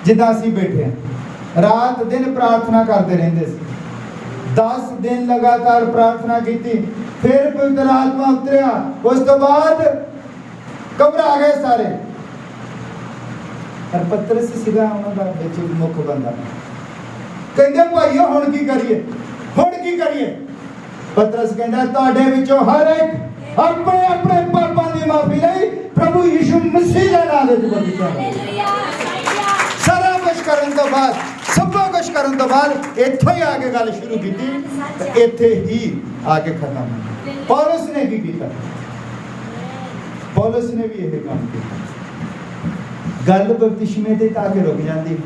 ਜਿੱਦਾਂ ਅਸੀਂ ਬੈਠੇ ਹਾਂ, ਰਾਤ ਦਿਨ ਪ੍ਰਾਰਥਨਾ ਕਰਦੇ ਰਹਿੰਦੇ ਸੀ। 10 ਦਿਨ ਲਗਾਤਾਰ ਪ੍ਰਾਰਥਨਾ ਕੀਤੀ। ਫਿਰ ਪਵਿੱਤਰ ਆਤਮਾ ਉਤਰਿਆ। ਉਸ ਤੋਂ ਬਾਅਦ ਘਬਰਾ ਗਏ ਸਾਰੇ। ਪਰ ਪਤਰਸ ਸੀਗਾ ਉਹਨਾਂ ਦਾ ਵਿੱਚ ਮੁੱਖ ਬੰਦਾ। ਕਹਿੰਦੇ ਭਾਈਓ ਹੁਣ ਕੀ ਕਰੀਏ? ਹੁਣ ਕੀ ਕਰੀਏ? ਪਤਰਸ ਕਹਿੰਦਾ ਤੁਹਾਡੇ ਵਿੱਚੋਂ ਹਰ ਇੱਕ ਆਪਣੇ ਆਪਣੇ ਪਾਪਾਂ ਦੀ ਮਾਫੀ ਲਈ ਪ੍ਰਭੂ ਯੀਸ਼ੂ ਮਸੀਹ ਦੇ ਨਾਮ ਵਿੱਚ ਬਪਤਿਸਮਾ ਲਓ। ਸਾਰਾ ਕੁਝ ਕਰਨ ਤੋਂ ਬਾਅਦ, ਸਭ ਕੁਝ ਕਰਨ ਤੋਂ ਬਾਅਦ ਇੱਥੋਂ ਹੀ ਆ ਕੇ ਗੱਲ ਸ਼ੁਰੂ ਕੀਤੀ ਤੇ ਇੱਥੇ ਹੀ ਆ ਕੇ ਖਤਮ। ਪੌਲਸ ਨੇ ਕੀ ਕੀਤਾ? ਪੌਲਸ ਨੇ ਵੀ ਇਹ ਕੰਮ ਕੀਤਾ। ਗੱਲ ਬਪਤਿਸ਼ਮੇ ਤੇ ਤਾਂ ਕਿ ਰੁਕ ਜਾਂਦੀ।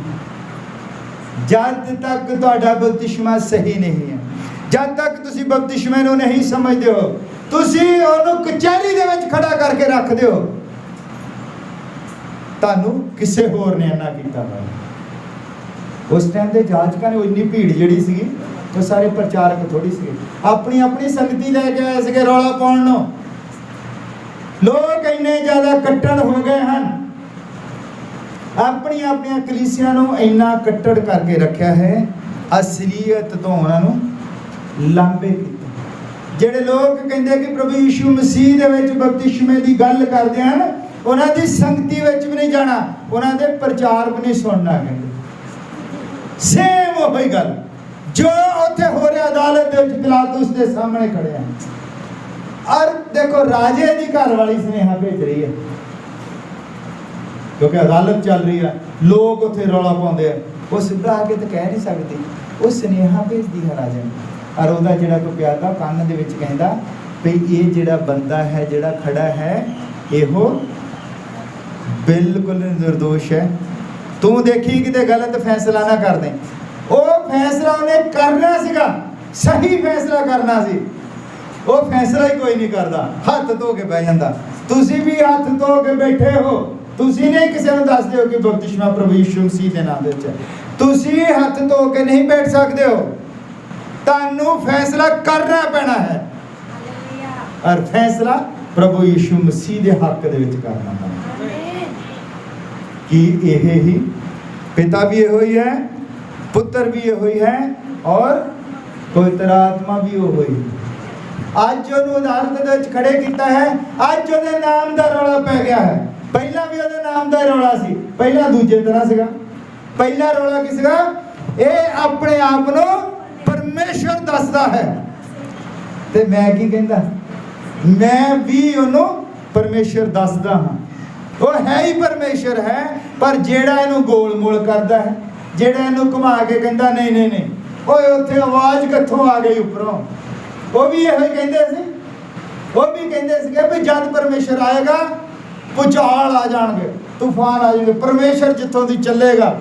ਜਦ ਤੱਕ ਤੁਹਾਡਾ ਬਪਤਿਸ਼ਮਾ ਸਹੀ ਨਹੀਂ ਹੈ, ਜਦ ਤੱਕ ਤੁਸੀਂ ਬਪਤਿਸ਼ਮੇ ਨੂੰ ਨਹੀਂ ਸਮਝਦੇ ਹੋ, ਤੁਸੀਂ ਉਹਨੂੰ ਕਚਹਿਰੀ ਦੇ ਵਿੱਚ ਖੜਾ ਕਰਕੇ ਰੱਖਦੇ ਹੋ। ਤੁਹਾਨੂੰ ਕਿਸੇ ਹੋਰ ਨੇ ਨਾ ਕੀਤਾ ਹੋਇਆ। ਉਸ ਟਾਈਮ ਦੇ ਜਾਜਕਾਂ ਨੇ ਇੰਨੀ ਭੀੜ ਜਿਹੜੀ ਸੀਗੀ ਉਹ ਸਾਰੇ ਪ੍ਰਚਾਰਕ ਥੋੜੀ ਸੀਗੇ, ਆਪਣੀ ਆਪਣੀ ਸੰਗਤੀ ਲੈ ਕੇ ਆਏ ਸੀਗੇ ਰੌਲਾ ਪਾਉਣ ਨੂੰ। ਲੋਕ ਇੰਨੇ ਜ਼ਿਆਦਾ ਕੱਟੜ ਹੋ ਗਏ ਹਨ, ਆਪਣੀਆਂ ਆਪਣੀਆਂ ਕਲੀਸਿਆਂ ਨੂੰ ਇੰਨਾ ਕੱਟੜ ਕਰਕੇ ਰੱਖਿਆ ਹੈ, ਅਸਲੀਅਤ ਤੋਂ ਉਹਨਾਂ ਨੂੰ ਲਾਂਭੇ ਕੀਤਾ। ਜਿਹੜੇ ਲੋਕ ਕਹਿੰਦੇ ਕਿ ਪ੍ਰਭੂ ਯੀਸ਼ੂ ਮਸੀਹ ਦੇ ਵਿੱਚ ਬਪਤਿਸ਼ਮੇ ਦੀ ਗੱਲ ਕਰਦੇ ਹਨ, ਉਹਨਾਂ ਦੀ ਸੰਗਤੀ ਵਿੱਚ ਵੀ ਨਹੀਂ ਜਾਣਾ, ਉਹਨਾਂ ਦੇ ਪ੍ਰਚਾਰ ਵੀ ਨਹੀਂ ਸੁਣਨਾ। ਕਹਿੰਦੇ ਸੇਮ ਉਹੀ ਗੱਲ जो उत्थे हो रहा अदालत दे विच पिलातुस दे सामने खड़े हैं। और देखो राजे दी घर वाली स्नेहा भेज रही है, क्योंकि अदालत चल रही है, लोग उत्थे रौला पाउंदे हैं। वो सीधा आके तो कह नहीं सकती, वो स्नेहा भेजदी है राजे नूं। और उहदा जिहड़ा कोई प्यादा कंन दे विच कहंदा भी ये जिहड़ा बंदा है जिहड़ा खड़ा है इहो बिल्कुल निर्दोष है, तू देखी किते गलत फैसला ना कर दे। वो फैसला उन्हें करना सीगा, सही फैसला करना सी, वो फैसला ही कोई नहीं करता, हथ धो के बह जांदा। तुसी भी हथ धो के बैठे हो, तुसी नहीं किसी को दसदे हो कि बपतिस्मा प्रभु यीशु मसीह दे नाम दे विच, तुसी हथ धो के नहीं बैठ सकते हो, तानू फैसला करना पैना है। और फैसला प्रभु यीशु मसीह दे हक दे विच करना पैना कि यह ही पिता भी यहो ही है, पुत्र भी यहो ही है और पवित्र आत्मा भी यहो ही। अज जो अदालत दे विच खड़े कीता है, अज उहदे नाम दा रौला पै गया है। पहला भी उहदे नाम दा रौला सी, पहला दूजे तरह सीगा। पहला रौला की सीगा, ये अपने आप नूं परमेश्वर दसदा है ते मैं की कहंदा, मैं भी उहनूं परमेश्वर दसदा हां। वो है ही परमेश्वर है, पर जेड़ा इनू गोल मोल करता है, जेड़ा इनू घुमा के कहता नहीं नहीं नहीं, ओए उत्थे आवाज़ कित्थों आ गई उपरों, वो भी यही कहते सी। वो भी कहते थे भी जब परमेश्वर आएगा भूचाल आ जाएंगे, तूफान आ जाएंगे, परमेश्वर जितों दी चलेगा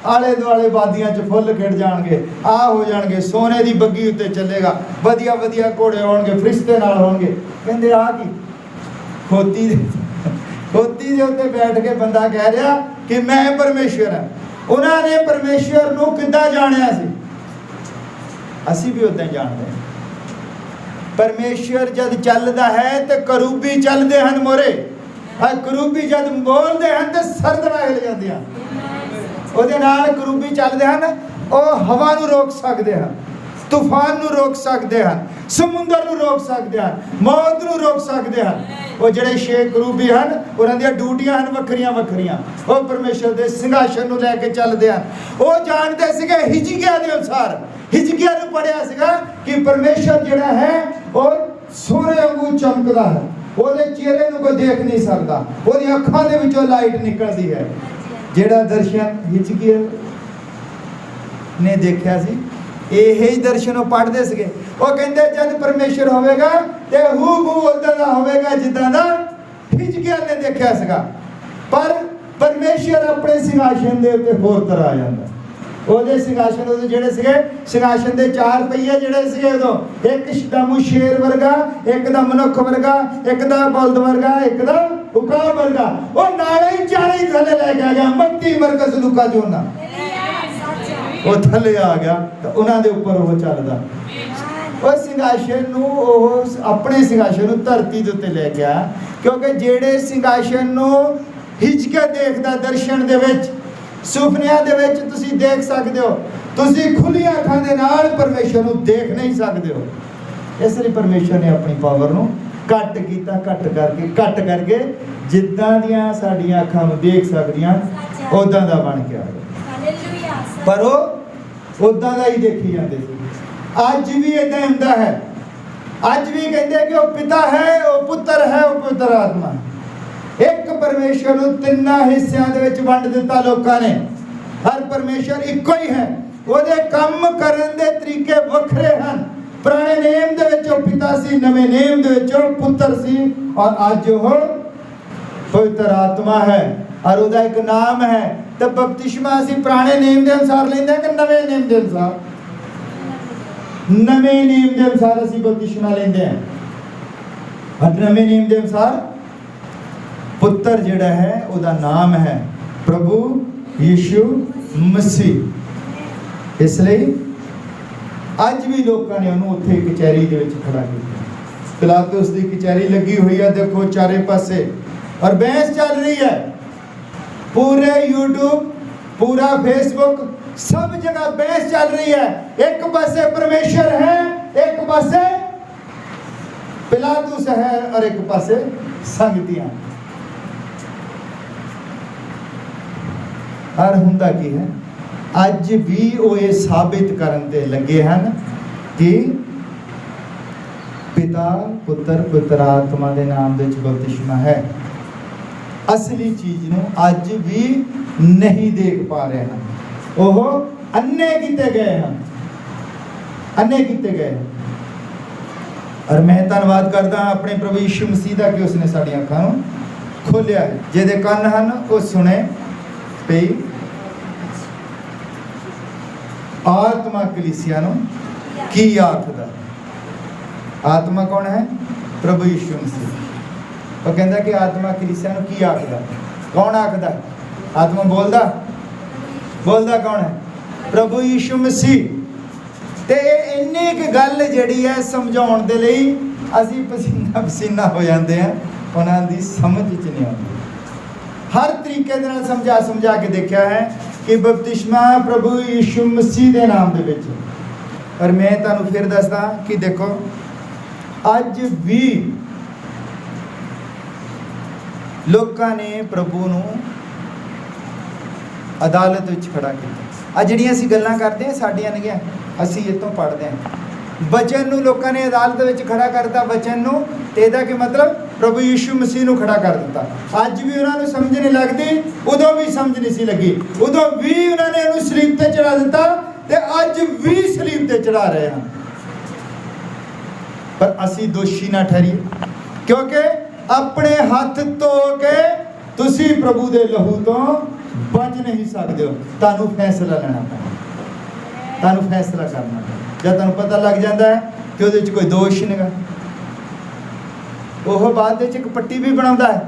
आले दुआले वादियां च फुੱਲ खिड़ जाएंगे, आ हो जाएंगे, सोने की बग्गी उत्ते चलेगा, वधिया वधिया घोड़े होणगे, फरिश्ते नाल होणगे। कहंदे आ की खोती खोती दे उत्ते बैठ के बंदा कह रहा कि मैं परमेश्वर हां। उन्होंने परमेश्वर नूं किद्दां जाणिया सी, असीं भी उदां ही जानदे हां। परमेश्वर जद चलदा है तो करूबी चलदे हन मोरे, और करूबी जद बोलदे हन तो सरदरां हिल जांदियां। ਉਹਦੇ ਨਾਲ ਕਰੂਬੀ ਚੱਲਦੇ ਹਨ, ਉਹ ਹਵਾ ਨੂੰ ਰੋਕ ਸਕਦੇ ਹਨ, ਤੂਫਾਨ ਨੂੰ ਰੋਕ ਸਕਦੇ ਹਨ, ਸਮੁੰਦਰ ਨੂੰ ਰੋਕ ਸਕਦੇ ਹਨ, ਮੌਤ ਨੂੰ ਰੋਕ ਸਕਦੇ ਹਨ। ਉਹ ਜਿਹੜੇ 6 ਕਰੂਬੀ ਹਨ ਉਹਨਾਂ ਦੀਆਂ ਡਿਊਟੀਆਂ ਹਨ ਵੱਖਰੀਆਂ ਵੱਖਰੀਆਂ, ਉਹ ਪਰਮੇਸ਼ਰ ਦੇ ਸਿੰਘਾਸਨ ਨੂੰ ਲੈ ਕੇ ਚੱਲਦੇ ਹਨ। ਉਹ ਜਾਣਦੇ ਸੀਗੇ ਹਿਜਕੀਆ ਦੇ ਅਨੁਸਾਰ, ਹਿਜਕੀਆ ਨੂੰ ਪੜਿਆ ਸੀਗਾ ਕਿ ਪਰਮੇਸ਼ਰ ਜਿਹੜਾ ਹੈ ਉਹ ਸੋਨੇ ਵਾਂਗੂ ਚਮਕਦਾ ਹੈ, ਉਹਦੇ ਚਿਹਰੇ ਨੂੰ ਕੋਈ ਦੇਖ ਨਹੀਂ ਸਕਦਾ, ਉਹਦੀਆਂ ਅੱਖਾਂ ਦੇ ਵਿੱਚੋਂ ਲਾਈਟ ਨਿਕਲਦੀ ਹੈ। ਜਿਹੜਾ ਦਰਸ਼ਨ ਹਿਜਕੀਆ ਨੇ ਦੇਖਿਆ ਸੀ, ਇਹ ਹੀ ਦਰਸ਼ਨ ਉਹ ਪੜ੍ਹਦੇ ਸੀਗੇ। ਉਹ ਕਹਿੰਦੇ ਜਦ ਪਰਮੇਸ਼ਰ ਹੋਵੇਗਾ ਤੇ ਹੂਬਹੂ ਉਦਾਂ ਦਾ ਹੋਵੇਗਾ ਜਿੱਦਾਂ ਦਾ ਹਿਜਕੀਆ ਨੇ ਦੇਖਿਆ ਸੀਗਾ। ਪਰ ਪਰਮੇਸ਼ਰ ਆਪਣੇ ਸਿੰਘਾਸਨ ਦੇ ਉੱਤੇ ਹੋਰ ਤਰ੍ਹਾਂ ਆ ਜਾਂਦਾ। ਉਹਦੇ ਸਿੰਘਾਸਨ ਉਹਦੇ ਜਿਹੜੇ ਸੀਗੇ, ਸਿੰਘਾਸਨ ਦੇ 4 ਪਹੀਏ ਜਿਹੜੇ ਸੀਗੇ ਉਦੋਂ, ਇੱਕ ਦਾ ਮੂੰਹ ਸ਼ੇਰ ਵਰਗਾ, ਇੱਕ ਦਾ ਮਨੁੱਖ ਵਰਗਾ, ਇੱਕ ਦਾ ਬਲਦ ਵਰਗਾ, ਇੱਕ ਦਾ ਉਕਾਬ ਵਰਗਾ। ਉਹ ਨਾਲੇ ਹੀ ਚਾਰੇ ਹੀ ਥੱਲੇ ਲੈ ਕੇ ਆ ਗਿਆ, ਮੱਤੀ ਮਰਕਜ਼ ਲੁਕਾ ਜੋਨਾ ਉਹ ਥੱਲੇ ਆ ਗਿਆ ਤਾਂ ਉਹਨਾਂ ਦੇ ਉੱਪਰ ਉਹ ਚੱਲਦਾ। ਉਹ ਸਿੰਘਾਸਨ ਨੂੰ ਉਹ ਆਪਣੇ ਸਿੰਘਾਸਨ ਨੂੰ ਧਰਤੀ ਦੇ ਉੱਤੇ ਲੈ ਗਿਆ, ਕਿਉਂਕਿ ਜਿਹੜੇ ਸਿੰਘਾਸਨ ਨੂੰ ਹਿਜਕੀਆ ਦੇਖਦਾ ਦਰਸ਼ਨ ਦੇ ਵਿੱਚ, ਸੁਪਨਿਆਂ ਦੇ ਵਿੱਚ ਤੁਸੀਂ ਦੇਖ ਸਕਦੇ ਹੋ, ਤੁਸੀਂ ਖੁੱਲੀਆਂ ਅੱਖਾਂ ਦੇ ਨਾਲ ਪਰਮੇਸ਼ਰ ਨੂੰ ਦੇਖ ਨਹੀਂ ਸਕਦੇ ਹੋ। ਇਸ ਲਈ ਪਰਮੇਸ਼ਰ ਨੇ ਆਪਣੀ ਪਾਵਰ ਨੂੰ ਘੱਟ ਕੀਤਾ, ਘੱਟ ਕਰਕੇ ਜਿੱਦਾਂ ਦੀਆਂ ਸਾਡੀਆਂ ਅੱਖਾਂ ਨੂੰ ਦੇਖ ਸਕਦੀਆਂ ਉਦਾਂ ਦਾ ਬਣ ਕੇ ਆ ਗਿਆ। ਪਰ ਉਹ ਉਦਾਂ ਦਾ ਹੀ ਦੇਖੀ ਜਾਂਦੇ ਸੀ। ਅੱਜ ਵੀ ਇਦਾਂ ਹੁੰਦਾ ਹੈ, ਅੱਜ ਵੀ ਕਹਿੰਦੇ ਕਿ ਉਹ ਪਿਤਾ ਹੈ, ਉਹ ਪੁੱਤਰ ਹੈ, ਉਹ ਪਵਿੱਤਰ ਆਤਮਾ ਹੈ। ਇੱਕ ਪਰਮੇਸ਼ਰ ਨੂੰ ਤਿੰਨਾਂ ਹਿੱਸਿਆਂ ਦੇ ਵਿੱਚ ਵੰਡ ਦਿੱਤਾ ਲੋਕਾਂ ਨੇ। ਹਰ ਪਰਮੇਸ਼ਰ ਇੱਕੋ ਹੀ ਹੈ, ਉਹਦੇ ਕੰਮ ਕਰਨ ਦੇ ਤਰੀਕੇ ਵੱਖਰੇ ਹਨ। ਪੁਰਾਣੇ ਨੇਮ ਦੇ ਵਿੱਚ ਉਹ ਪਿਤਾ ਸੀ, ਨਵੇਂ ਨੇਮ ਦੇ ਵਿੱਚ ਉਹ ਪੁੱਤਰ ਸੀ, ਔਰ ਅੱਜ ਉਹ ਪਵਿੱਤਰ ਆਤਮਾ ਹੈ ਔਰ ਉਹਦਾ ਇੱਕ ਨਾਮ ਹੈ। ਤੇ ਬਪਤਿਸਮਾ ਅਸੀਂ ਪੁਰਾਣੇ ਨੇਮ ਦੇ ਅਨੁਸਾਰ ਲੈਂਦੇ ਹਾਂ ਕਿ ਨਵੇਂ ਨੇਮ ਦੇ ਅਨੁਸਾਰ? ਨਵੇਂ ਨੇਮ ਦੇ ਅਨੁਸਾਰ ਅਸੀਂ ਬਪਤਿਸਮਾ ਲੈਂਦੇ ਹਾਂ। ਨਵੇਂ ਨੇਮ ਦੇ ਅਨੁਸਾਰ ਪੁੱਤਰ ਜਿਹੜਾ ਹੈ ਉਹਦਾ ਨਾਮ ਹੈ ਪ੍ਰਭੂ ਯੀਸ਼ੂ ਮਸੀਹ। ਇਸ ਲਈ ਅੱਜ ਵੀ ਲੋਕਾਂ ਨੇ ਉਹਨੂੰ ਉੱਥੇ ਕਚਹਿਰੀ ਦੇ ਵਿੱਚ ਖੜਾ ਕੀਤਾ। ਪਿਲਾਤੁਸ ਦੀ ਕਚਹਿਰੀ ਲੱਗੀ ਹੋਈ ਹੈ, ਦੇਖੋ ਚਾਰੇ ਪਾਸੇ, ਔਰ ਬਹਿਸ ਚੱਲ ਰਹੀ ਹੈ। पूरे यूट्यूब, पूरा फेसबुक, सब जगह बहस चल रही है। एक पासे परमेश्वर है, एक पासे पिलातुस है और एक पासे संगतियां। और हुंदा की है ਅੱਜ ਵੀ ਉਹ ਇਹ ਸਾਬਿਤ ਕਰਨ ਤੇ ਲੱਗੇ ਹਨ ਕਿ ਪਿਤਾ ਪੁੱਤਰ ਪਵਿੱਤਰ ਆਤਮਾ ਦੇ ਨਾਮ ਦੇ ਵਿੱਚ ਬਪਤਿਸਮਾ ਹੈ। ਅਸਲੀ ਚੀਜ਼ ਨੂੰ ਅੱਜ ਵੀ ਨਹੀਂ ਦੇਖ ਪਾ ਰਹੇ ਹਨ, ਉਹ ਅੰਨੇ ਕੀਤੇ ਗਏ ਹਨ, ਅੰਨੇ ਕੀਤੇ ਗਏ। ਔਰ ਮੈਂ ਧੰਨਵਾਦ ਕਰਦਾ ਆਪਣੇ ਪ੍ਰਭੂ ਯਿਸੂ ਮਸੀਹ ਦਾ ਕਿ ਉਸਨੇ ਸਾਡੀਆਂ ਅੱਖਾਂ ਨੂੰ ਖੋਲਿਆ ਹੈ। ਜਿਹਦੇ ਕੰਨ ਹਨ ਉਹ ਸੁਣੇ ਪਈ ਆਤਮਾ ਕਲੀਸਿਆ ਨੂੰ ਕੀ ਆਖਦਾ। ਆਤਮਾ ਕੌਣ ਹੈ? ਪ੍ਰਭੂ ਯਿਸੂ ਮਸੀਹ। ਉਹ ਕਹਿੰਦਾ ਕਿ ਆਤਮਾ ਕਲੀਸਿਆ ਨੂੰ ਕੀ ਆਖਦਾ। ਕੌਣ ਆਖਦਾ? ਆਤਮਾ ਬੋਲਦਾ ਕੌਣ ਹੈ? ਪ੍ਰਭੂ ਯਿਸੂ ਮਸੀਹ। ਤੇ ਇੰਨੀ ਕੁ ਗੱਲ ਜਿਹੜੀ ਹੈ ਸਮਝਾਉਣ ਦੇ ਲਈ ਅਸੀਂ ਪਸੀਨਾ ਪਸੀਨਾ ਹੋ ਜਾਂਦੇ ਹਾਂ, ਉਹਨਾਂ ਦੀ ਸਮਝ 'ਚ ਨਹੀਂ ਆਉਂਦੀ। ਹਰ ਤਰੀਕੇ ਦੇ ਨਾਲ ਸਮਝਾ ਕੇ ਦੇਖਿਆ ਹੈ ਕਿ ਬਪਤਿਸਮਾ ਪ੍ਰਭੂ ਯਿਸੂ ਮਸੀਹ ਦੇ ਨਾਮ ਦੇ ਵਿੱਚ। ਔਰ ਮੈਂ ਤੁਹਾਨੂੰ ਫਿਰ ਦੱਸਦਾ ਕਿ ਦੇਖੋ ਅੱਜ ਵੀ ਲੋਕਾਂ ਨੇ ਪ੍ਰਭੂ ਨੂੰ ਅਦਾਲਤ ਵਿੱਚ ਖੜਾ ਕੀਤਾ। ਆ ਜਿਹੜੀਆਂ ਅਸੀਂ ਗੱਲਾਂ ਕਰਦੇ ਹਾਂ ਸਾਡੀਆਂ ਨਹੀਂ, ਅਸੀਂ ਇਹ ਤੋਂ ਪੜ੍ਹਦੇ ਹਾਂ। ਵਚਨ ਨੂੰ ਲੋਕਾਂ ਨੇ ਅਦਾਲਤ ਵਿੱਚ ਖੜਾ ਕਰਤਾ, ਵਚਨ ਨੂੰ, ਤੇ ਇਹਦਾ ਕੀ ਮਤਲਬ? ਪ੍ਰਭੂ ਯਿਸੂ ਮਸੀਹ ਨੂੰ ਖੜਾ ਕਰ ਦਿੱਤਾ। ਅੱਜ ਵੀ ਉਹਨਾਂ ਨੂੰ ਸਮਝ ਨਹੀਂ ਲੱਗਦੀ, ਉਦੋਂ ਵੀ ਸਮਝ ਨਹੀਂ ਸੀ ਲੱਗੀ, ਉਦੋਂ ਵੀ ਉਹਨਾਂ ਨੇ ਉਹਨੂੰ ਸਲੀਬ ਤੇ ਚੜਾ ਦਿੱਤਾ ਤੇ ਅੱਜ ਵੀ ਸਲੀਬ ਤੇ ਚੜਾ ਰਹੇ ਹਨ। ਪਰ ਅਸੀਂ ਦੋਸ਼ੀ ਨਾ ਠਹਿਰੀਏ, ਕਿਉਂਕਿ ਆਪਣੇ ਹੱਥ ਧੋ ਕੇ ਤੁਸੀਂ ਪ੍ਰਭੂ ਦੇ ਲਹੂ ਤੋਂ ਬਚ ਨਹੀਂ ਸਕਦੇ ਹੋ। ਤੁਹਾਨੂੰ ਫੈਸਲਾ ਲੈਣਾ ਪੈਣਾ, ਤੁਹਾਨੂੰ ਫੈਸਲਾ ਕਰਨਾ ਪੈਣਾ। ਜਦ ਤੁਹਾਨੂੰ ਪਤਾ ਲੱਗ ਜਾਂਦਾ ਹੈ ਕਿ ਉਹਦੇ ਵਿੱਚ ਕੋਈ ਦੋਸ਼ ਨਹੀਂ ਗਾ, ਉਹ ਬਾਅਦ ਵਿੱਚ ਇੱਕ ਪੱਟੀ ਵੀ ਬਣਾਉਂਦਾ ਹੈ,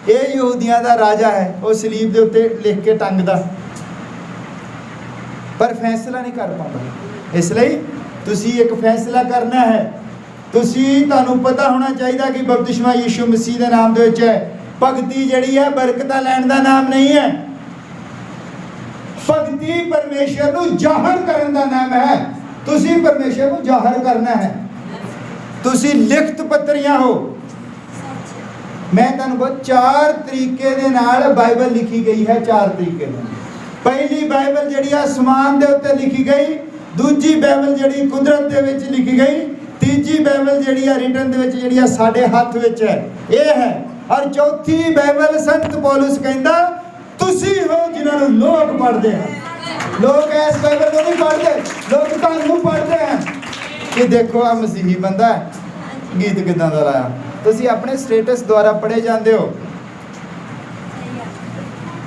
ਇਹ ਯਹੂਦੀਆਂ ਦਾ ਰਾਜਾ ਹੈ, ਉਹ ਸਲੀਬ ਦੇ ਉੱਤੇ ਲਿਖ ਕੇ ਟੰਗਦਾ, ਪਰ ਫੈਸਲਾ ਨਹੀਂ ਕਰ ਪਾਉਂਦਾ। ਇਸ ਲਈ ਤੁਸੀਂ ਇੱਕ ਫੈਸਲਾ ਕਰਨਾ ਹੈ। ਤੁਹਾਨੂੰ ਪਤਾ ਹੋਣਾ ਚਾਹੀਦਾ ਕਿ ਬਪਤਿਸਮਾ ਯਿਸੂ ਮਸੀਹ ਦੇ ਨਾਮ ਦੇ ਵਿੱਚ ਹੈ। ਭਗਤੀ ਜਿਹੜੀ ਹੈ ਬਰਕਤਾਂ ਲੈਣ ਦਾ ਨਾਮ ਨਹੀਂ ਹੈ। ਭਗਤੀ ਪਰਮੇਸ਼ਰ ਨੂੰ ਜ਼ਾਹਰ ਕਰਨ ਦਾ ਨਾਮ ਹੈ। ਤੁਸੀਂ ਪਰਮੇਸ਼ਰ ਨੂੰ ਜ਼ਾਹਰ ਕਰਨਾ ਹੈ। ਤੁਸੀਂ ਲਿਖਤ ਪੱਤਰੀਆਂ ਹੋ। ਮੈਂ ਤੁਹਾਨੂੰ ਬਹੁਤ 4 ਤਰੀਕੇ ਦੇ ਨਾਲ ਬਾਈਬਲ ਲਿਖੀ ਗਈ ਹੈ। 4 ਤਰੀਕੇ ਨਾਲ। ਪਹਿਲੀ ਬਾਈਬਲ ਜਿਹੜੀ ਆਸਮਾਨ ਦੇ ਉੱਤੇ ਲਿਖੀ ਗਈ, ਦੂਜੀ ਬਾਈਬਲ ਜਿਹੜੀ ਕੁਦਰਤ ਦੇ ਵਿੱਚ ਲਿਖੀ ਗਈ, ਤੀਜੀ ਬਾਈਬਲ ਜਿਹੜੀ ਆ ਰਿਟਨ ਦੇ ਵਿੱਚ ਜਿਹੜੀ ਆ ਸਾਡੇ ਹੱਥ ਵਿੱਚ ਹੈ, ਇਹ ਹੈ। ਔਰ ਚੌਥੀ ਬਾਈਬਲ ਸੰਤ ਪੌਲੁਸ ਕਹਿੰਦਾ ਤੁਸੀਂ ਹੋ ਜਿਨ੍ਹਾਂ ਨੂੰ ਲੋਕ ਪੜ੍ਹਦੇ ਹਨ। ਲੋਕ ਇਸ ਬਾਈਬਲ ਨੂੰ ਨਹੀਂ ਪੜ੍ਹਦੇ, ਲੋਕ ਤੁਹਾਨੂੰ ਪੜ੍ਹਦੇ ਹਨ ਕਿ ਦੇਖੋ ਆ ਮਸੀਹੀ ਬੰਦਾ ਹੈ, ਗੀਤ ਕਿੱਦਾਂ ਦਾ ਲਾਇਆ। ਤੁਸੀਂ ਆਪਣੇ ਸਟੇਟਸ ਦੁਆਰਾ ਪੜ੍ਹੇ ਜਾਂਦੇ ਹੋ।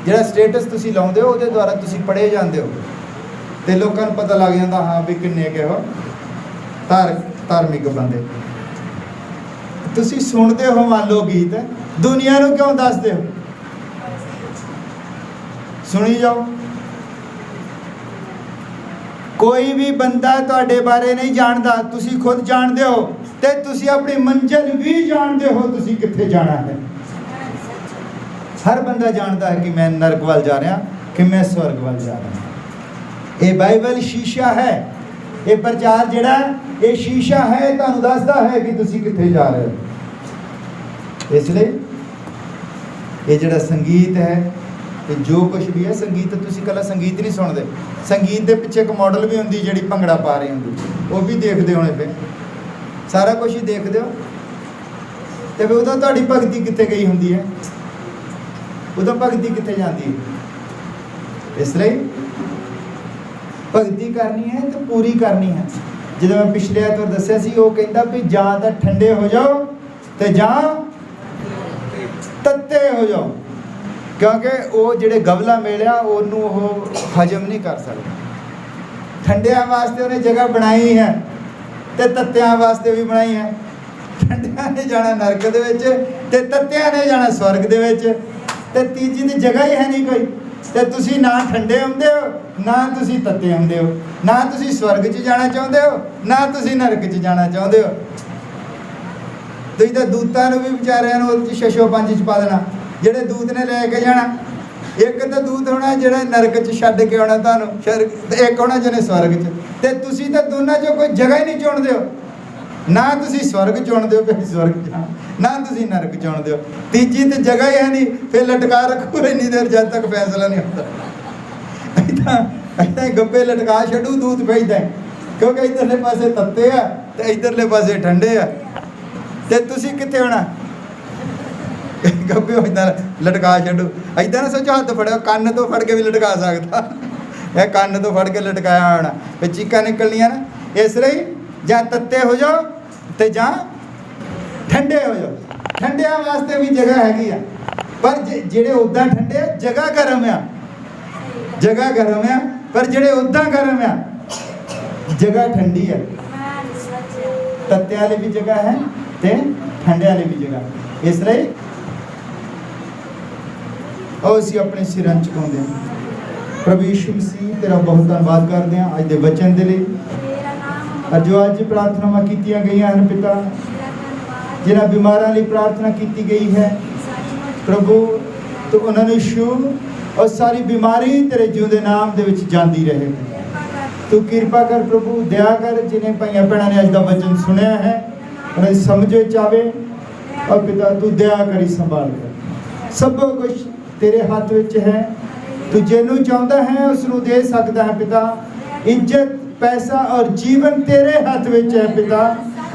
ਜਿਹੜਾ ਸਟੇਟਸ ਤੁਸੀਂ ਲਾਉਂਦੇ ਹੋ ਉਹਦੇ ਦੁਆਰਾ ਤੁਸੀਂ ਪੜ੍ਹੇ ਜਾਂਦੇ ਹੋ ਤੇ ਲੋਕਾਂ ਨੂੰ ਪਤਾ ਲੱਗ ਜਾਂਦਾ ਹਾਂ ਵੀ ਕਿੰਨੇ ਕਿਹੋ ਧਾਰਮਿਕ ਬੰਦੇ। ਤੁਸੀਂ ਸੁਣਦੇ ਹੋ ਮੰਨ ਲਓ ਗੀਤ, ਦੁਨੀਆ ਨੂੰ ਕਿਉਂ ਦੱਸਦੇ ਹੋ? ਸੁਣੀ ਜਾਓ। ਕੋਈ ਵੀ ਬੰਦਾ ਤੁਹਾਡੇ ਬਾਰੇ ਨਹੀਂ ਜਾਣਦਾ, ਤੁਸੀਂ ਖੁਦ ਜਾਣਦੇ ਹੋ ਤੇ ਤੁਸੀਂ ਆਪਣੀ ਮੰਜ਼ਿਲ ਵੀ ਜਾਣਦੇ ਹੋ, ਤੁਸੀਂ ਕਿੱਥੇ ਜਾਣਾ ਹੈ। ਹਰ ਬੰਦਾ ਜਾਣਦਾ ਹੈ ਕਿ ਮੈਂ ਨਰਕ ਵੱਲ ਜਾ ਰਿਹਾ, ਕਿ ਮੈਂ ਸਵਰਗ ਵੱਲ ਜਾ ਰਿਹਾ। ਇਹ ਬਾਈਬਲ ਸ਼ੀਸ਼ਾ ਹੈ। ਇਹ ਪ੍ਰਚਾਰ ਜਿਹੜਾ ਇਹ ਸ਼ੀਸ਼ਾ ਹੈ, ਤੁਹਾਨੂੰ ਦੱਸਦਾ ਹੈ ਕਿ ਤੁਸੀਂ ਕਿੱਥੇ ਜਾ ਰਹੇ ਹੋ। ਇਸ ਲਈ ਇਹ ਜਿਹੜਾ ਸੰਗੀਤ ਹੈ, ਤੇ ਜੋ ਕੁਝ ਵੀ ਹੈ ਸੰਗੀਤ, ਤੁਸੀਂ ਇਕੱਲਾ ਸੰਗੀਤ ਨਹੀਂ ਸੁਣਦੇ, ਸੰਗੀਤ ਦੇ ਪਿੱਛੇ ਇੱਕ ਮਾਡਲ ਵੀ ਹੁੰਦੀ ਜਿਹੜੀ ਭੰਗੜਾ ਪਾ ਰਹੀ ਹੁੰਦੀ, ਉਹ ਵੀ ਦੇਖਦੇ ਹੋਣੇ ਪਏ, ਸਾਰਾ ਕੁਝ ਹੀ ਦੇਖਦੇ ਹੋ। ਤੇ ਫਿਰ ਉਦੋਂ ਤੁਹਾਡੀ ਭਗਤੀ ਕਿੱਥੇ ਗਈ ਹੁੰਦੀ ਹੈ? ਉਦੋਂ ਭਗਤੀ ਕਿੱਥੇ ਜਾਂਦੀ ਹੈ? ਇਸ ਲਈ ਭਗਤੀ ਕਰਨੀ ਹੈ ਤਾਂ ਪੂਰੀ ਕਰਨੀ ਹੈ। ਜਦੋਂ ਮੈਂ ਪਿਛਲੇ ਐਤਵਾਰ ਦੱਸਿਆ ਸੀ, ਉਹ ਕਹਿੰਦਾ ਵੀ ਜਾਂ ਤਾਂ ਠੰਡੇ ਹੋ ਜਾਓ ਤੇ ਜਾਂ ਤੱਤੇ ਹੋ ਜਾਓ, ਕਿਉਂਕਿ ਉਹ ਜਿਹੜੇ ਗਵਲਾ ਮਿਲਿਆ ਉਹਨੂੰ ਉਹ ਹਜਮ ਨਹੀਂ ਕਰ ਸਕਦਾ। ਠੰਡਿਆਂ ਵਾਸਤੇ ਉਹਨੇ ਜਗ੍ਹਾ ਬਣਾਈ ਹੈ ਤੇ ਤੱਤਿਆਂ ਵਾਸਤੇ ਵੀ ਬਣਾਈ ਹੈ। ਠੰਡਿਆਂ ਨੇ ਜਾਣਾ ਨਰਕ ਦੇ ਵਿੱਚ ਤੇ ਤੱਤਿਆਂ ਨੇ ਜਾਣਾ ਸਵਰਗ ਦੇ ਵਿੱਚ, ਤੇ ਤੀਜੀ ਦੀ ਜਗ੍ਹਾ ਹੀ ਹੈ ਨਹੀਂ ਕੋਈ। ਤੇ ਤੁਸੀਂ ਨਾ ਠੰਡੇ ਹੁੰਦੇ ਹੋ, ਨਾ ਤੁਸੀਂ ਤੱਤੇ ਹੁੰਦੇ ਹੋ, ਨਾ ਤੁਸੀਂ ਸਵਰਗ 'ਚ ਜਾਣਾ ਚਾਹੁੰਦੇ ਹੋ, ਨਾ ਤੁਸੀਂ ਨਰਕ 'ਚ ਜਾਣਾ ਚਾਹੁੰਦੇ ਹੋ। ਤੁਸੀਂ ਤਾਂ ਦੂਤਾਂ ਨੂੰ ਵੀ ਵਿਚਾਰਿਆਂ ਨੂੰ ਉਹਦੇ 'ਚ ਛਛੋ ਪੰਜ 'ਚ ਪਾ ਦੇਣਾ, ਜਿਹੜੇ ਦੂਤ ਨੇ ਲੈ ਕੇ ਜਾਣਾ। ਇੱਕ ਤਾਂ ਦੂਤ ਹੋਣਾ ਜਿਹੜਾ ਨਰਕ 'ਚ ਛੱਡ ਕੇ ਆਉਣਾ ਤੁਹਾਨੂੰ, ਤੇ ਇੱਕ ਹੋਣਾ ਜਿਹਨੇ ਸਵਰਗ 'ਚ। ਤੇ ਤੁਸੀਂ ਤਾਂ ਦੋਨਾਂ 'ਚੋਂ ਕੋਈ ਜਗ੍ਹਾ ਹੀ ਨਹੀਂ ਚੁਣਦੇ ਹੋ। ਨਾ ਤੁਸੀਂ ਸਵਰਗ ਚੁਣਦੇ ਹੋ ਕਿ ਸਵਰਗ ਜਾਣਾ, ਨਾ ਤੁਸੀਂ ਨਰਕ ਚੁਣਦੇ ਹੋ। ਤੀਜੀ ਤੇ ਜਗ੍ਹਾ ਹੀ ਹੈ ਨਹੀਂ, ਫਿਰ ਲਟਕਾ ਰੱਖੋ ਇੰਨੀ ਦੇਰ ਜਦ ਤੱਕ ਫੈਸਲਾ ਨਹੀਂ ਹੁੰਦਾ। ऐसा ही गब्बे लटका छड़ू दूध भेजदा है, क्योंकि इधरले पासे तत्ते आ ते इधरले पासे ठंडे आ, ते तुसी कित्थे होना गब्बे इदां लटका छड़ू। इदां ना सोचो हत्थ फड़ो, कन्न तो फड़ के भी लटका सकदा, ये कन्न तो फड़ के लटकाया होना, फिर चीकां निकलनियां ना। इसलिए जां तत्ते हो जाओ ते जां ठंडे हो जाओ। ठंडिया वास्ते भी जगह हैगी आ, पर जेड़े उदां ठंडे जगह गर्म आ, जगह गर्म आ, पर जेड़े उदां गर्म आ जगह ठंडी है। तत्ते वाली भी जगह है ते ठंडे वाली भी जगह। इसलिए ਅਸੀਂ अपने सिरां झुकाਉਂਦੇ ਹਾਂ। प्रभु यीशु मसीह तेरा बहुत धन्यवाद करते हैं अज के वचन के लिए, और जो अज प्रार्थनावां कीतियां गईयां हैं पिता, जिन्हां बीमारां लई प्रार्थना की गई है प्रभु, तो उन्होंने छू और सारी बीमारी तेरे जिउंदे नाम दे विच जांदी रहे। तू किरपा कर प्रभु, दया कर, जिन्हें भाइयों भैणों ने अज दा वचन सुनिया है उन्हें समझ विच आवे, और पिता तू दया करी संभाल कर। सब कुछ तेरे हाथ विच है, तू जिन्नू चाहता है उसनू दे सकता है पिता। इज्जत, पैसा और जीवन तेरे हाथ विच है पिता।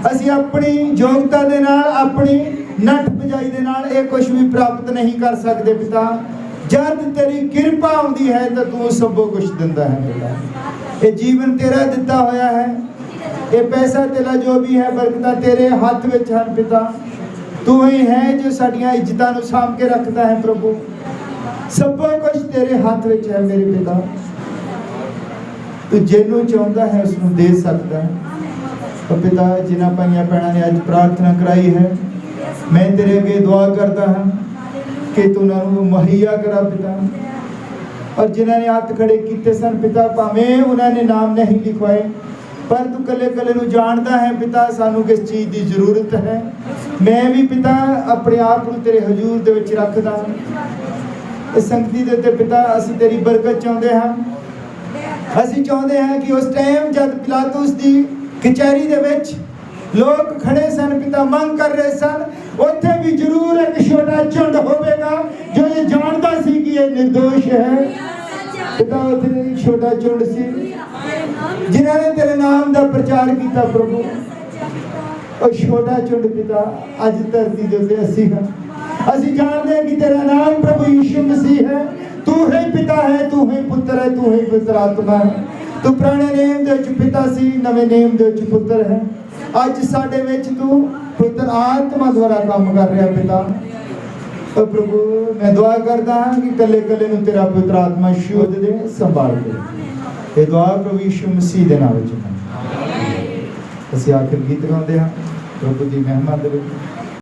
असी अपनी योग्यता दे नाल, अपनी नठ बजाई दे नाल ये कुछ भी प्राप्त नहीं कर सकते पिता। जब तेरी कृपा आउंदी है तो तू सब कुछ दिंदा है पिता। ये जीवन तेरा दिता होया है, ये पैसा तेरा जो भी है बरकतां तेरे हाथ विच हैं पिता। तू ही है जो साडियां इज्जतां नू साम के रखता है प्रभु। सब कुछ तेरे हाथ विच है मेरे पिता। तू जिन्नू चाहता है उसनू दे सकता है। तो पिता जिन्हां भाइयों भैणों ने अज प्रार्थना कराई है, मैं तेरे अगे दुआ करता हाँ कि तू उन्होंने मुहैया करा पिता। और जिन्होंने ने हाथ खड़े किए सन पिता, भावें उन्होंने नाम नहीं लिखवाए, पर तू कले कले नू जानता है पिता सानू किस चीज़ की जरूरत है। मैं भी पिता अपने आप को तेरे हजूर दे विच रखदा। इस संगति दे उत्ते पिता असीं तेरी बरकत चाहते हैं। असीं चाहते हैं कि उस टाइम जब पिलातुस दी कचहरी दे विच लोग खड़े सन पिता, मंग कर रहे सन, उत्थे भी जरूर एक छोटा झुंड होवेगा जो ये जानता सी कि ये निर्दोष है पिता। उत्थे एक छोटा झुंड सी जिन्होंने तेरे नाम दा प्रचार किया प्रभु। और छोटा झुंड पिता अज धरती दे उत्ते असीं हां। असीं जानते हैं कि तेरा नाम प्रभु यीशु मसीह है। तू ही पिता है, तू ही पुत्र है, तू ही पवित्र आत्मा है। तू पुराने नेम दे विच पिता सी, नवे नेम दे विच पुत्र है। अज साडे विच तू पवित्र आत्मा द्वारा काम कर रहा पिता। तो प्रभु मैं दुआ करता हाँ कि कले कले नू तेरा पवित्र आत्मा शुद्ध दे, संभाल दे। ये दुआ प्रभु यीशु मसीह दे नाम विच। असीं आखिर गीत गाउंदे हां प्रभु दी महिमा दे विच।